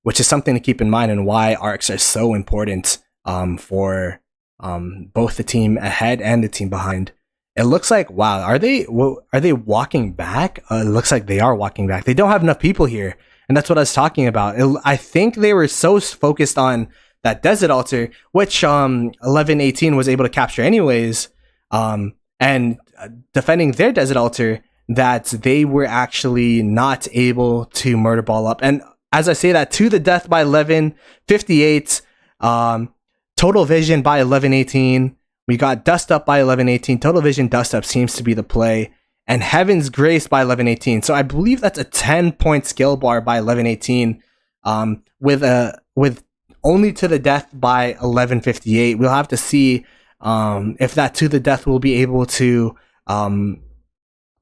which is something to keep in mind and why arcs are so important for both the team ahead and the team behind. It looks like, wow, are they walking back? It looks like they are walking back. They don't have enough people here. And that's what I was talking about. I think they were so focused on that Desert Altar, which 1118 was able to capture anyways, and defending their Desert Altar, that they were actually not able to murder ball up. And as I say that, to the death by 1158, total vision by 1118. We got dust up by 1118. Total vision dust up seems to be the play. And Heaven's Grace by 1118. So I believe that's a 10-point skill bar by 1118. With only to the death by 1158. We'll have to see if that to the death will be able to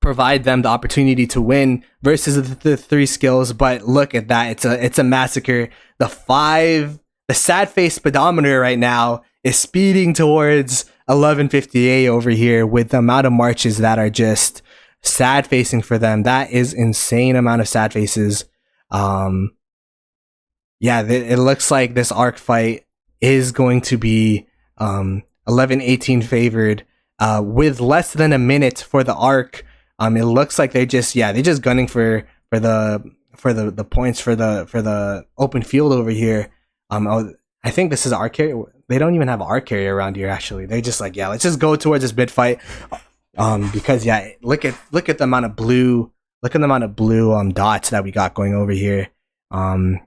provide them the opportunity to win versus the 3 skills. But look at that. It's a massacre. The sad face speedometer right now is speeding towards 1158 over here with the amount of marches that are just sad facing for them. That is insane amount of sad faces. Yeah, it looks like this Ark fight is going to be 1118 favored with less than a minute for the Ark. It looks like they're just gunning for the points for the open field over here. I think this is Ark carrier. They don't even have Ark carrier around here actually. They're just like, yeah, let's just go towards this mid fight. Because yeah, look at the amount of blue dots that we got going over here. Oh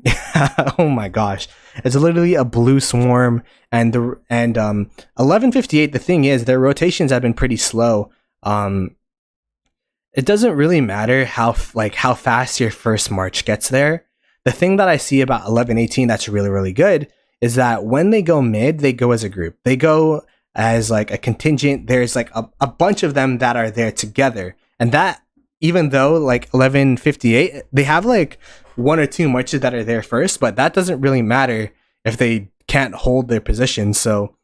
my gosh, it's literally a blue swarm. And 1158, the thing is, their rotations have been pretty slow. It doesn't really matter how fast your first march gets there. The thing that I see about 1118 that's really, really good is that when they go mid, they go as a group. They go as like a contingent. There's like a bunch of them that are there together. And that, even though like 1158, they have like 1 or 2 marches that are there first, but that doesn't really matter if they can't hold their position. So,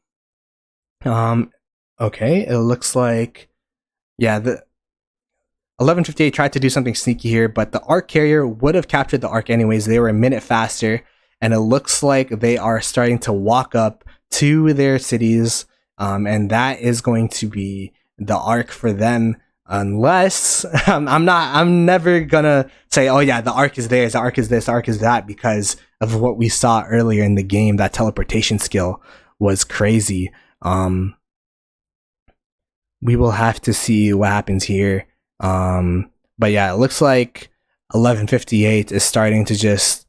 okay, it looks like, yeah, the 1158 tried to do something sneaky here, but the Ark carrier would have captured the Ark anyways. They were a minute faster, and it looks like they are starting to walk up to their cities, and that is going to be the Ark for them. Unless I'm never gonna say, oh yeah, the Ark is there, the Ark is this, the Ark is that, because of what we saw earlier in the game. That teleportation skill was crazy. We will have to see what happens here. But yeah, it looks like 1158 is starting to just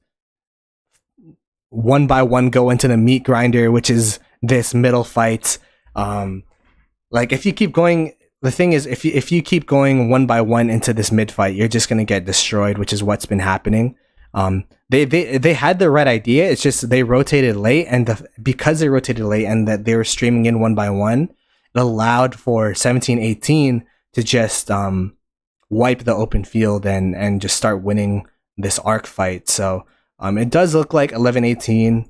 one by one go into the meat grinder, which is this middle fight. Like if you keep going, the thing is, if you keep going one by one into this mid fight, you're just gonna get destroyed, which is what's been happening. They had the right idea. It's just they rotated late, and because they rotated late and that they were streaming in one by one, it allowed for 1718 to just wipe the open field and just start winning this arc fight. So it does look like 1118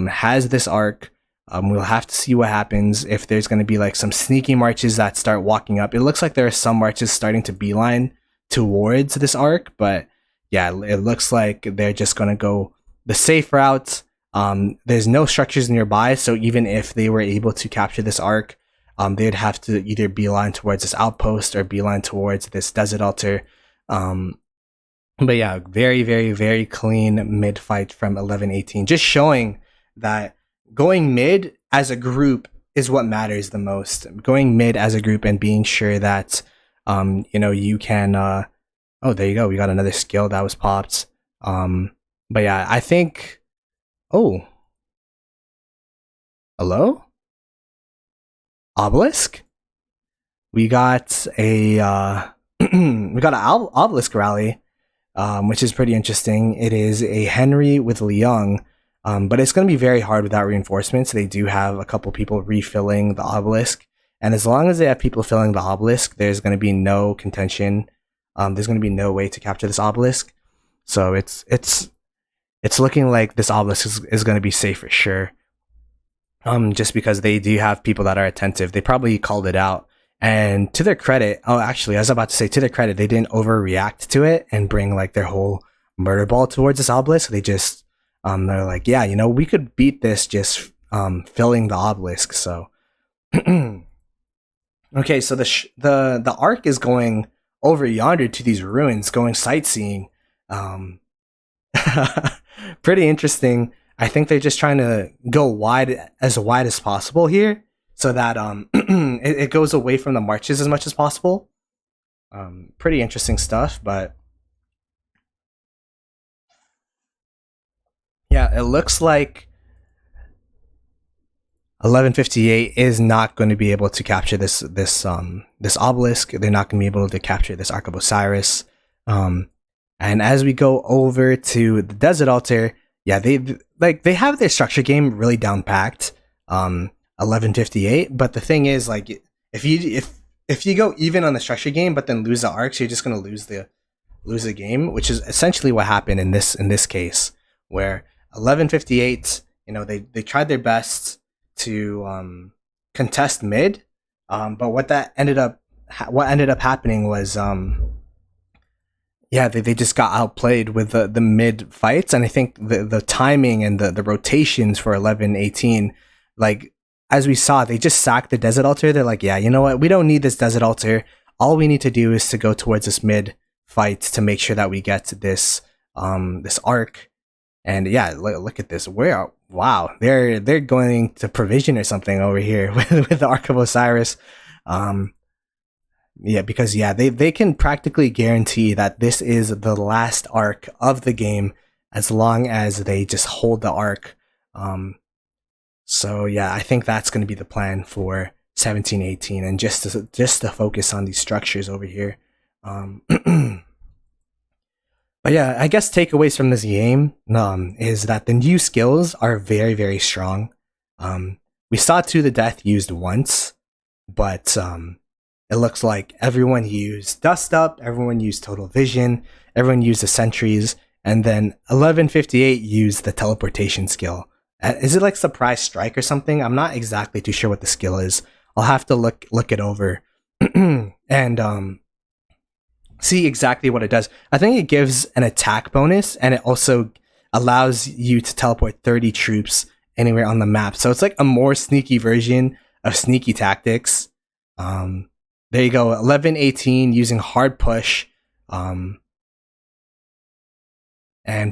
has this arc. We'll have to see what happens, if there's going to be like some sneaky marches that start walking up. It looks like there are some marches starting to beeline towards this arc, but yeah, it looks like they're just going to go the safe route. There's no structures nearby, so even if they were able to capture this arc, they'd have to either beeline towards this outpost or beeline towards this desert altar. But yeah, very, very, very clean mid fight from 1118, just showing that going mid as a group is what matters the most. Going mid as a group and being sure that you can oh, there you go, we got another skill that was popped. But yeah, I think, oh, hello, obelisk, we got a obelisk rally, which is pretty interesting. It is a Henry with Liang. But it's going to be very hard without reinforcements. They do have a couple people refilling the obelisk. And as long as they have people filling the obelisk, there's going to be no contention. There's going to be no way to capture this obelisk. So it's looking like this obelisk is going to be safe for sure. Just because they do have people that are attentive. They probably called it out. And to their credit, actually, I was about to say, to their credit, they didn't overreact to it and bring like their whole murder ball towards this obelisk. They just... they're like, yeah, we could beat this just filling the obelisk. So, okay, so the arc is going over yonder to these ruins, going sightseeing. Pretty interesting. I think they're just trying to go wide as possible here, so that it goes away from the marches as much as possible. Pretty interesting stuff, but. Yeah, it looks like 1158 is not going to be able to capture this obelisk. They're not going to be able to capture this Ark of Osiris. And as we go over to the desert altar, yeah, they have their structure game really down packed. 1158, but the thing is, like, if you go even on the structure game but then lose the arcs, you're just going to lose the game, which is essentially what happened in this case, where 1158, they tried their best to contest mid, but what ended up happening was they just got outplayed with the mid fights. And I think the timing and the rotations for 1118, like, as we saw, they just sacked the desert altar. They're like, yeah, you know what, we don't need this desert altar. All we need to do is to go towards this mid fight to make sure that we get to this arc. And yeah, look at this. Wow, they're going to provision or something over here with the Ark of Osiris. Because they can practically guarantee that this is the last arc of the game as long as they just hold the arc. So yeah, I think that's going to be the plan for 1718, and just to focus on these structures over here. But yeah, I guess takeaways from this game is that the new skills are very, very strong. We saw To the Death used once, but it looks like everyone used Dust Up, everyone used Total Vision, everyone used the Sentries, and then 1158 used the Teleportation skill. Is it like Surprise Strike or something? I'm not exactly too sure what the skill is. I'll have to look it over and see exactly what it does. I think it gives an attack bonus, and it also allows you to teleport 30 troops anywhere on the map. So it's like a more sneaky version of sneaky tactics. There you go, 1118 using hard push, and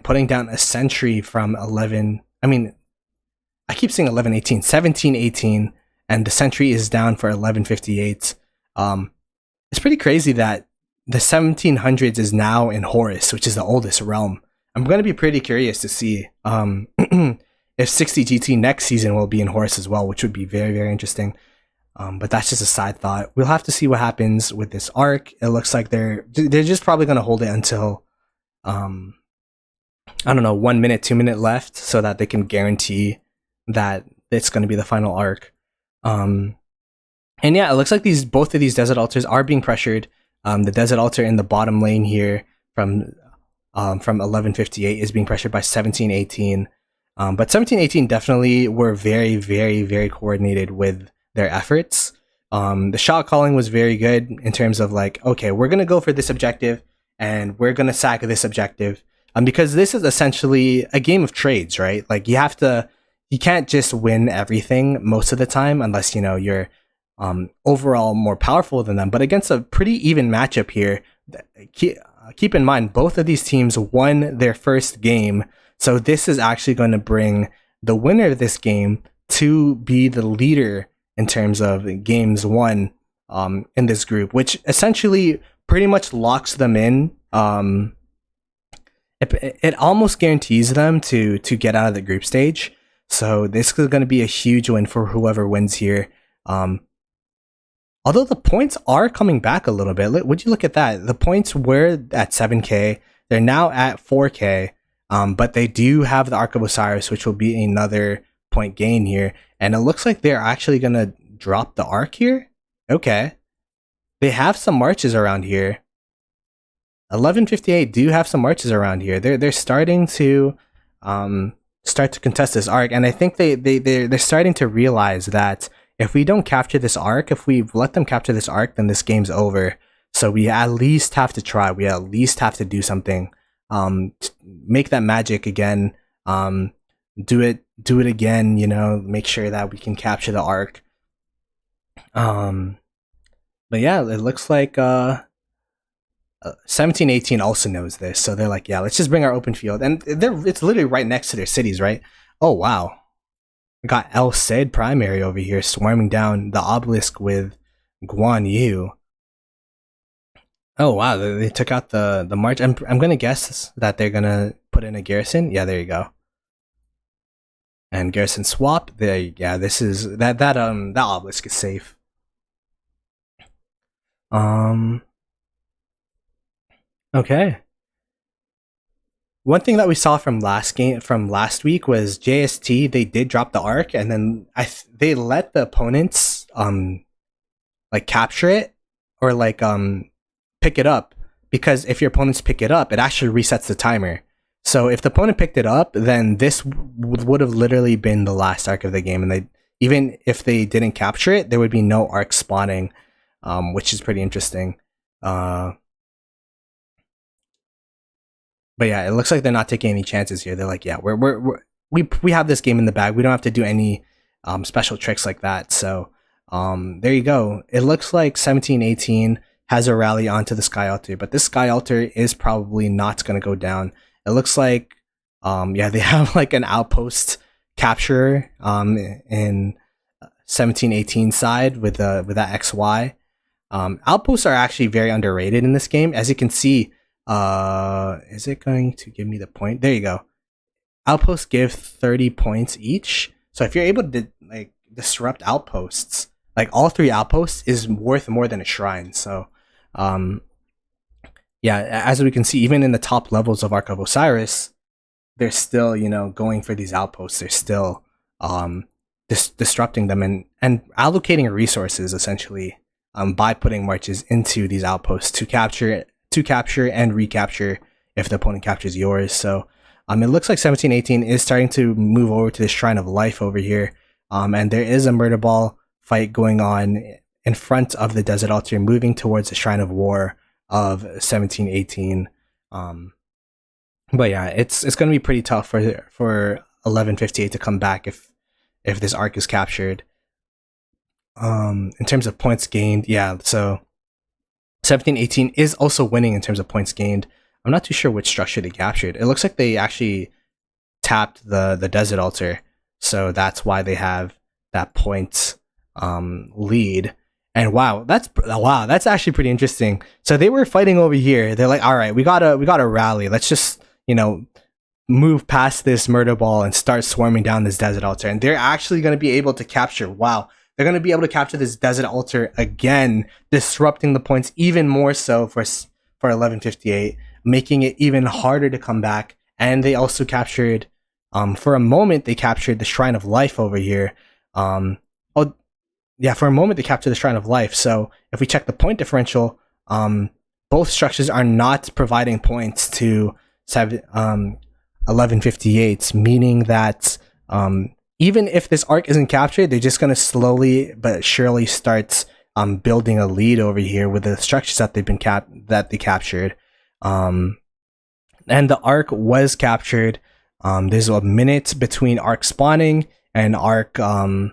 putting down a sentry from 11. I mean, I keep saying 1118, 1718, and the sentry is down for 1158. It's pretty crazy that the 1700s is now in Horus, which is the oldest realm. I'm going to be pretty curious to see if 60 GT next season will be in Horus as well, which would be very, very interesting. But that's just a side thought. We'll have to see what happens with this arc. It looks like they're just probably going to hold it until I don't know, 1 minute, 2 minute left, so that they can guarantee that it's going to be the final arc. And yeah, it looks like both of these Desert Altars are being pressured. The Desert Altar in the bottom lane here from 1158 is being pressured by 1718. But 1718 definitely were very, very, very coordinated with their efforts. The shot calling was very good in terms of like, okay, we're going to go for this objective and we're going to sack this objective. Because this is essentially a game of trades, right? Like you can't just win everything most of the time unless, you're overall more powerful than them. But against a pretty even matchup here, keep in mind, both of these teams won their first game. So this is actually going to bring the winner of this game to be the leader in terms of games won in this group, which essentially pretty much locks them in. It almost guarantees them to get out of the group stage. So this is going to be a huge win for whoever wins here. Although the points are coming back a little bit. Would you look at that? The points were at 7k. They're now at 4k. But they do have the Ark of Osiris, which will be another point gain here. And it looks like they're actually going to drop the Ark here. Okay. They have some marches around here. 1158 do have some marches around here. They're starting to contest this arc, and I think they're starting to realize that if we don't capture this arc, if we let them capture this arc, then this game's over. So we at least have to try. We at least have to do something. Make that magic again. Do it again. Make sure that we can capture the arc. But yeah, it looks like 1718 also knows this, so they're like, yeah, let's just bring our open field, and it's literally right next to their cities, right? Oh wow, we got El Cid primary over here swarming down the obelisk with Guan Yu. Oh wow, they took out the march. I'm gonna guess that they're gonna put in a garrison. Yeah, there you go. And garrison swap. There, yeah, this is that obelisk is safe. Okay. One thing that we saw from last week was JST. They did drop the arc, and then they let the opponents like capture it or like pick it up, because if your opponents pick it up, it actually resets the timer. So if the opponent picked it up, then this would have literally been the last arc of the game, and even if they didn't capture it, there would be no arc spawning, which is pretty interesting. But yeah, it looks like they're not taking any chances here. They're like, yeah, we have this game in the bag. We don't have to do any special tricks like that. So there you go. It looks like 1718 has a rally onto the Sky Altar, but this Sky Altar is probably not going to go down. It looks like yeah, they have like an outpost capture in 1718 side with that XY. Outposts are actually very underrated in this game. As you can see, is it going to give me the point? There you go. Outposts give 30 points each. So if you're able to like disrupt outposts, like all 3 outposts is worth more than a shrine. So yeah, as we can see, even in the top levels of Ark of Osiris, they're still, going for these outposts. They're still disrupting them and allocating resources essentially by putting marches into these outposts to capture and recapture if the opponent captures yours. So it looks like 1718 is starting to move over to the Shrine of Life over here, and there is a murder ball fight going on in front of the Desert Altar, moving towards the Shrine of War of 1718. But yeah, it's going to be pretty tough for 1158 to come back if this arc is captured. In terms of points gained, yeah, so 1718 is also winning in terms of points gained. I'm not too sure which structure they captured. It looks like they actually tapped the Desert Altar, so that's why they have that point lead. And wow, that's actually pretty interesting. So they were fighting over here. They're like, all right, we gotta rally. Let's just move past this murder ball and start swarming down this Desert Altar. And they're actually going to be able to capture. Wow. They're going to be able to capture this Desert Altar again, disrupting the points even more so for 1158, making it even harder to come back and they also captured, for a moment, they captured the Shrine of Life over here. For a moment, they captured the Shrine of Life. So if we check the point differential, both structures are not providing points to 1158, meaning that even if this arc isn't captured, they're just going to slowly but surely start building a lead over here with the structures that they've been they captured. And the arc was captured. There's a minute between arc spawning and arc and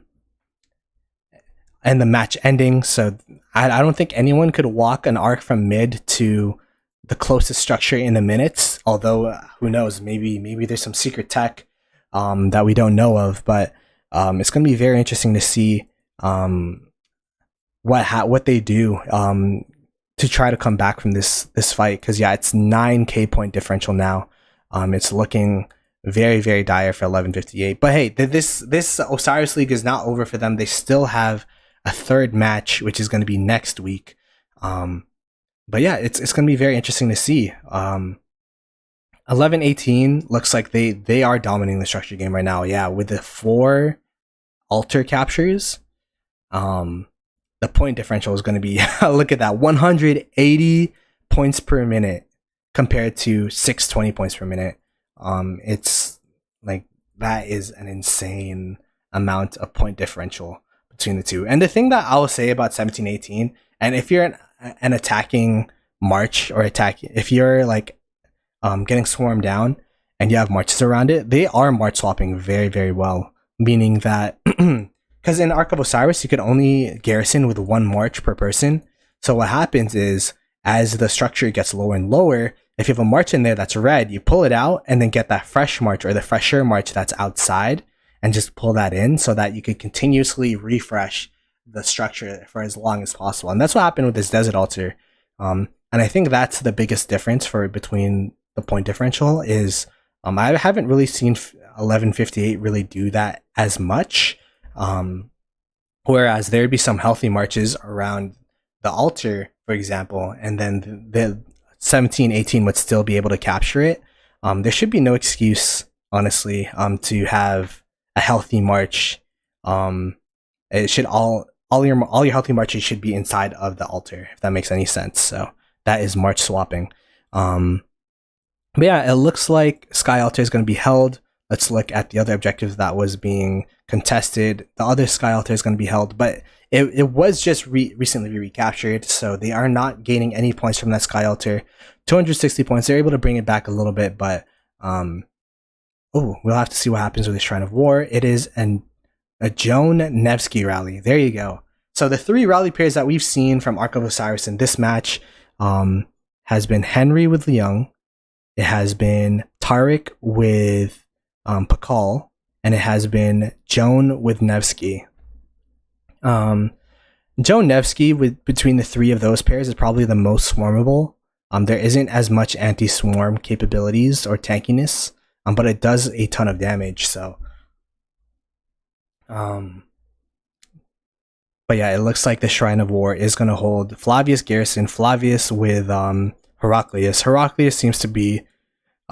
the match ending, so I don't think anyone could walk an arc from mid to the closest structure in a minute. Although who knows, maybe there's some secret tech that we don't know of. But it's going to be very interesting to see what they do to try to come back from this fight. Because it's 9k point differential now. It's looking very, very dire for 1158. But hey, this Osiris League is not over for them. They still have a third match, which is going to be next week. But yeah, it's going to be very interesting to see. 1118 looks like they are dominating the structure game right now. Yeah, with the 4 altar captures, the point differential is going to be look at that, 180 points per minute compared to 620 points per minute. It's like, that is an insane amount of point differential between the two. And the thing that I will say about 1718, and if you're an attacking march or if you're like getting swarmed down and you have marches around it, they are march swapping very, very well. Meaning that because in Ark of Osiris you could only garrison with 1 march per person. So what happens is, as the structure gets lower and lower, if you have a march in there that's red, you pull it out and then get that fresh march or the fresher march that's outside and just pull that in so that you could continuously refresh the structure for as long as possible. And that's what happened with this desert altar. And I think that's the biggest difference between the point differential is I haven't really seen 1158 really do that as much. Whereas there'd be some healthy marches around the altar, for example, and then the 1718 would still be able to capture it. There should be no excuse, honestly, to have a healthy march. It should all your healthy marches should be inside of the altar, if that makes any sense. So that is march swapping. But yeah, it looks like Sky Altar is going to be held. Let's look at the other objectives that was being contested. The other Sky Altar is going to be held, but it was just recently recaptured, so they are not gaining any points from that Sky Altar. 260 points. They're able to bring it back a little bit, but we'll have to see what happens with the Shrine of War. It is a Joan Nevsky rally. There you go. So the 3 rally pairs that we've seen from Ark of Osiris in this match has been Henry with Leung, it has been Tariq with Pakal, and it has been Joan with Nevsky. Joan Nevsky, between the 3 of those pairs, is probably the most swarmable. There isn't as much anti-swarm capabilities or tankiness, but it does a ton of damage. So, but yeah, it looks like the Shrine of War is going to hold Flavius Garrison, Flavius with Heraclius. Heraclius seems to be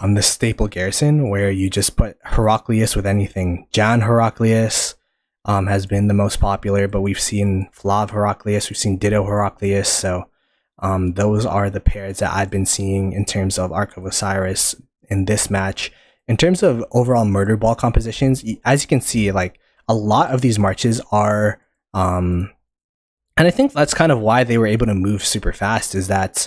the staple garrison where you just put Heraclius with anything. Jan Heraclius has been the most popular, but we've seen Flav Heraclius, we've seen Ditto Heraclius. So those are the pairs that I've been seeing in terms of Ark of Osiris in this match. In terms of overall murder ball compositions, as you can see, like a lot of these marches are and I think that's kind of why they were able to move super fast, is that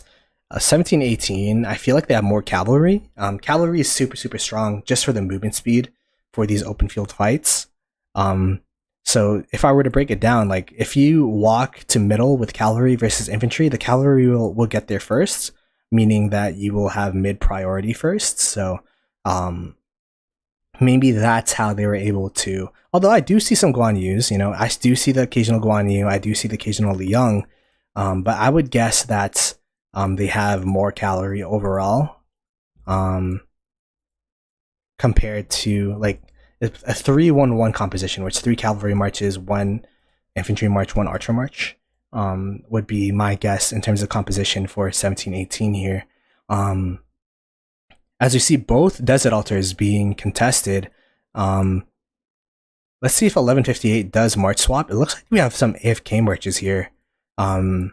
1718, I feel like they have more cavalry. Cavalry is super, super strong just for the movement speed for these open field fights. So if I were to break it down, like if you walk to middle with cavalry versus infantry, the cavalry will get there first, meaning that you will have mid priority first. So maybe that's how they were able to, although I do see some Guan Yus, I do see the occasional Guan Yu, I do see the occasional Liang, but I would guess that they have more cavalry overall compared to like a 3-1-1 composition, which 3 cavalry marches, 1 infantry march, 1 archer march, would be my guess in terms of composition for 1718 here. as we see both Desert Altars being contested, let's see if 1158 does March swap. It looks like we have some AFK marches here. But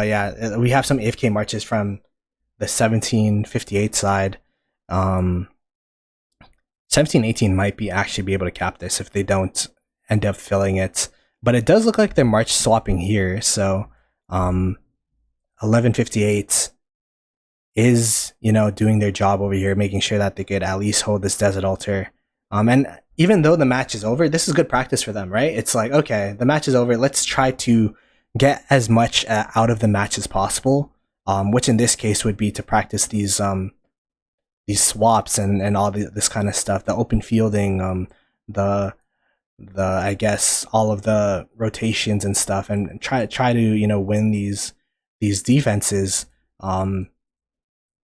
yeah, we have some AFK marches from the 1758 side. 1718 might actually be able to cap this if they don't end up filling it. But it does look like they're March swapping here, so 1158 is, you know, doing their job over here, making sure that they could at least hold this Desert Altar. And even though the match is over, this is good practice for them, right? It's like, okay, the match is over, let's try to get as much out of the match as possible, which in this case would be to practice these swaps and all this kind of stuff, the open fielding, the I guess all of the rotations and stuff, and try to, you know, win these defenses.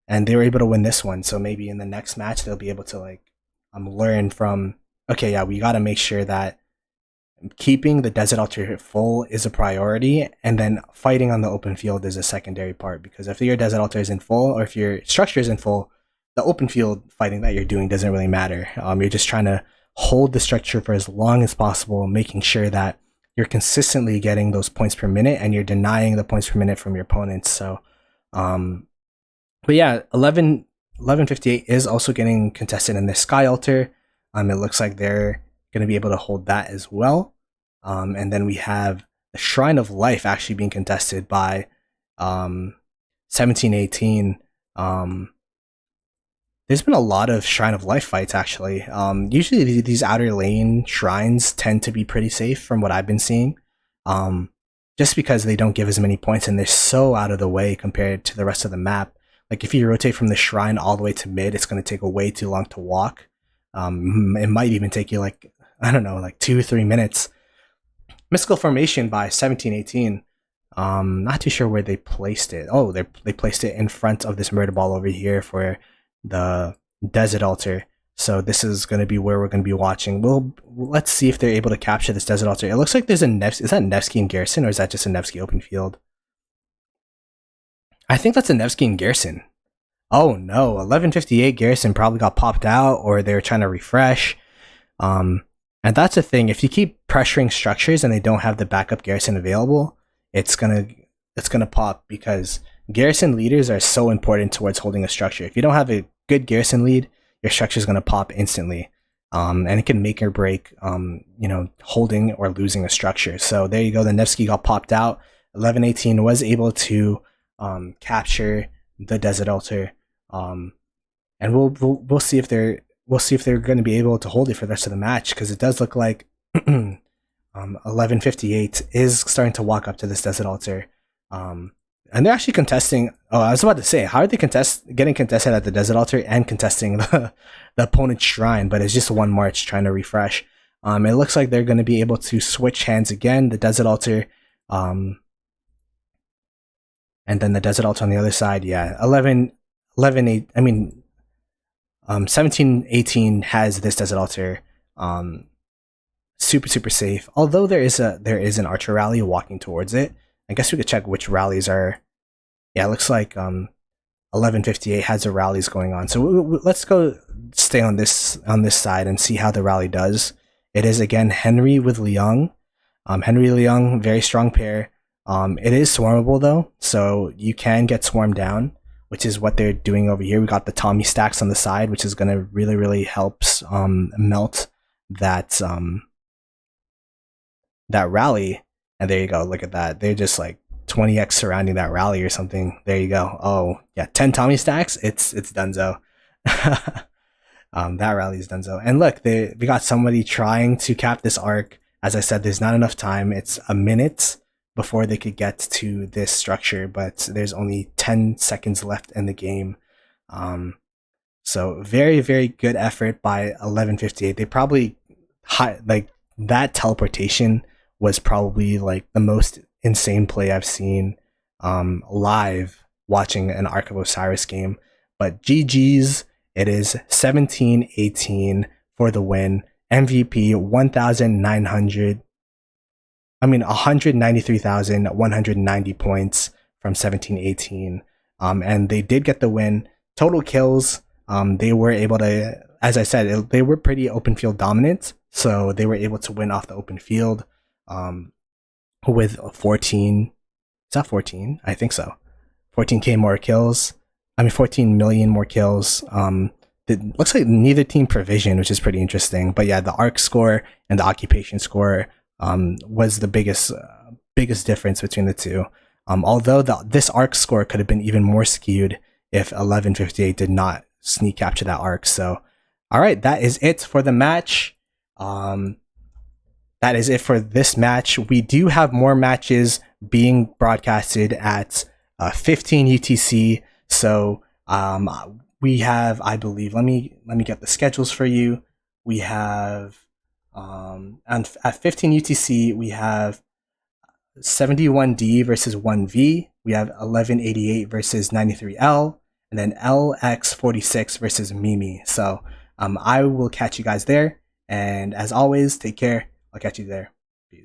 And they were able to win this one, so maybe in the next match they'll be able to like learn from, okay, yeah, we got to make sure that keeping the Desert Altar full is a priority, and then fighting on the open field is a secondary part, because if your Desert Altar isn't full, or if your structure isn't full, the open field fighting that you're doing doesn't really matter. You're just trying to hold the structure for as long as possible, making sure that you're consistently getting those points per minute and you're denying the points per minute from your opponents. So but yeah, 1158 is also getting contested in this Sky Altar. It looks like they're going to be able to hold that as well. And then we have the Shrine of Life actually being contested by 1718. There's been a lot of Shrine of Life fights, actually. Usually these outer lane shrines tend to be pretty safe from what I've been seeing. Just because they don't give as many points and they're so out of the way compared to the rest of the map. Like if you rotate from the shrine all the way to mid, it's going to take way too long to walk. It might even take you like, I don't know, like 2-3 minutes. Mystical Formation by 1718. Not too sure where they placed it. Oh, they placed it in front of this murder ball over here for the Desert Altar. So this is going to be where we're going to be watching. Let's see if they're able to capture this Desert Altar. It looks like there's a Nevsky. Is that Nevsky and Garrison, or is that just a Nevsky open field? I think that's a Nevsky and Garrison. Oh no, 1158 Garrison probably got popped out, or they're trying to refresh. And that's the thing. If you keep pressuring structures and they don't have the backup Garrison available, it's gonna pop, because Garrison leaders are so important towards holding a structure. If you don't have a good Garrison lead, your structure is gonna pop instantly, and it can make or break, you know, holding or losing a structure. So there you go. The Nevsky got popped out. 1118 was able to capture the Desert Altar, and we'll see if they're going to be able to hold it for the rest of the match, because it does look like 1158 is starting to walk up to this Desert Altar, and they're actually contesting. Oh, I was about to say, how are they getting contested at the Desert Altar and contesting the opponent's shrine? But it's just one march trying to refresh. It looks like they're going to be able to switch hands again. The Desert Altar, and then the Desert Altar on the other side. Yeah, 1718 has this Desert Altar, super safe. Although there is an Archer rally walking towards it. I guess we could check which rallies are. Yeah, it looks like 1158 has the rallies going on. So let's go stay on this side and see how the rally does. It is again Henry with Liang. Henry Liang, very strong pair. It is swarmable though, so you can get swarmed down, which is what they're doing over here. We got the Tommy stacks on the side, which is going to really helps melt that that rally. And there you go, look at that. They're just like 20x surrounding that rally or something. There you go. Oh yeah, 10 Tommy stacks. It's donezo. That rally is donezo. And look, we got somebody trying to cap this arc. As I said, there's not enough time. It's a minute before they could get to this structure, but there's only 10 seconds left in the game. So very good effort by 1158. They probably like that teleportation was probably like the most insane play I've seen live watching an Ark of Osiris game. But GG's, it is 1718 for the win. MVP 193,190 points from 1718. and they did get the win. Total kills, they were able to, as I said, they were pretty open field dominant, so they were able to win off the open field with 14. Is that 14? I think so. 14k more kills. 14 million more kills. It looks like neither team provision, which is pretty interesting. But yeah, the arc score and the occupation score was the biggest difference between the two. Although this arc score could have been even more skewed if 1158 did not sneak capture that arc. So, all right, that is it for the match. That is it for this match. We do have more matches being broadcasted at 15 UTC. So we have, I believe, let me get the schedules for you. We have and at 15 UTC we have 71D versus 1V. We have 1188 versus 93L, and then LX46 versus Mimi. So I will catch you guys there. And as always, take care. I'll catch you there.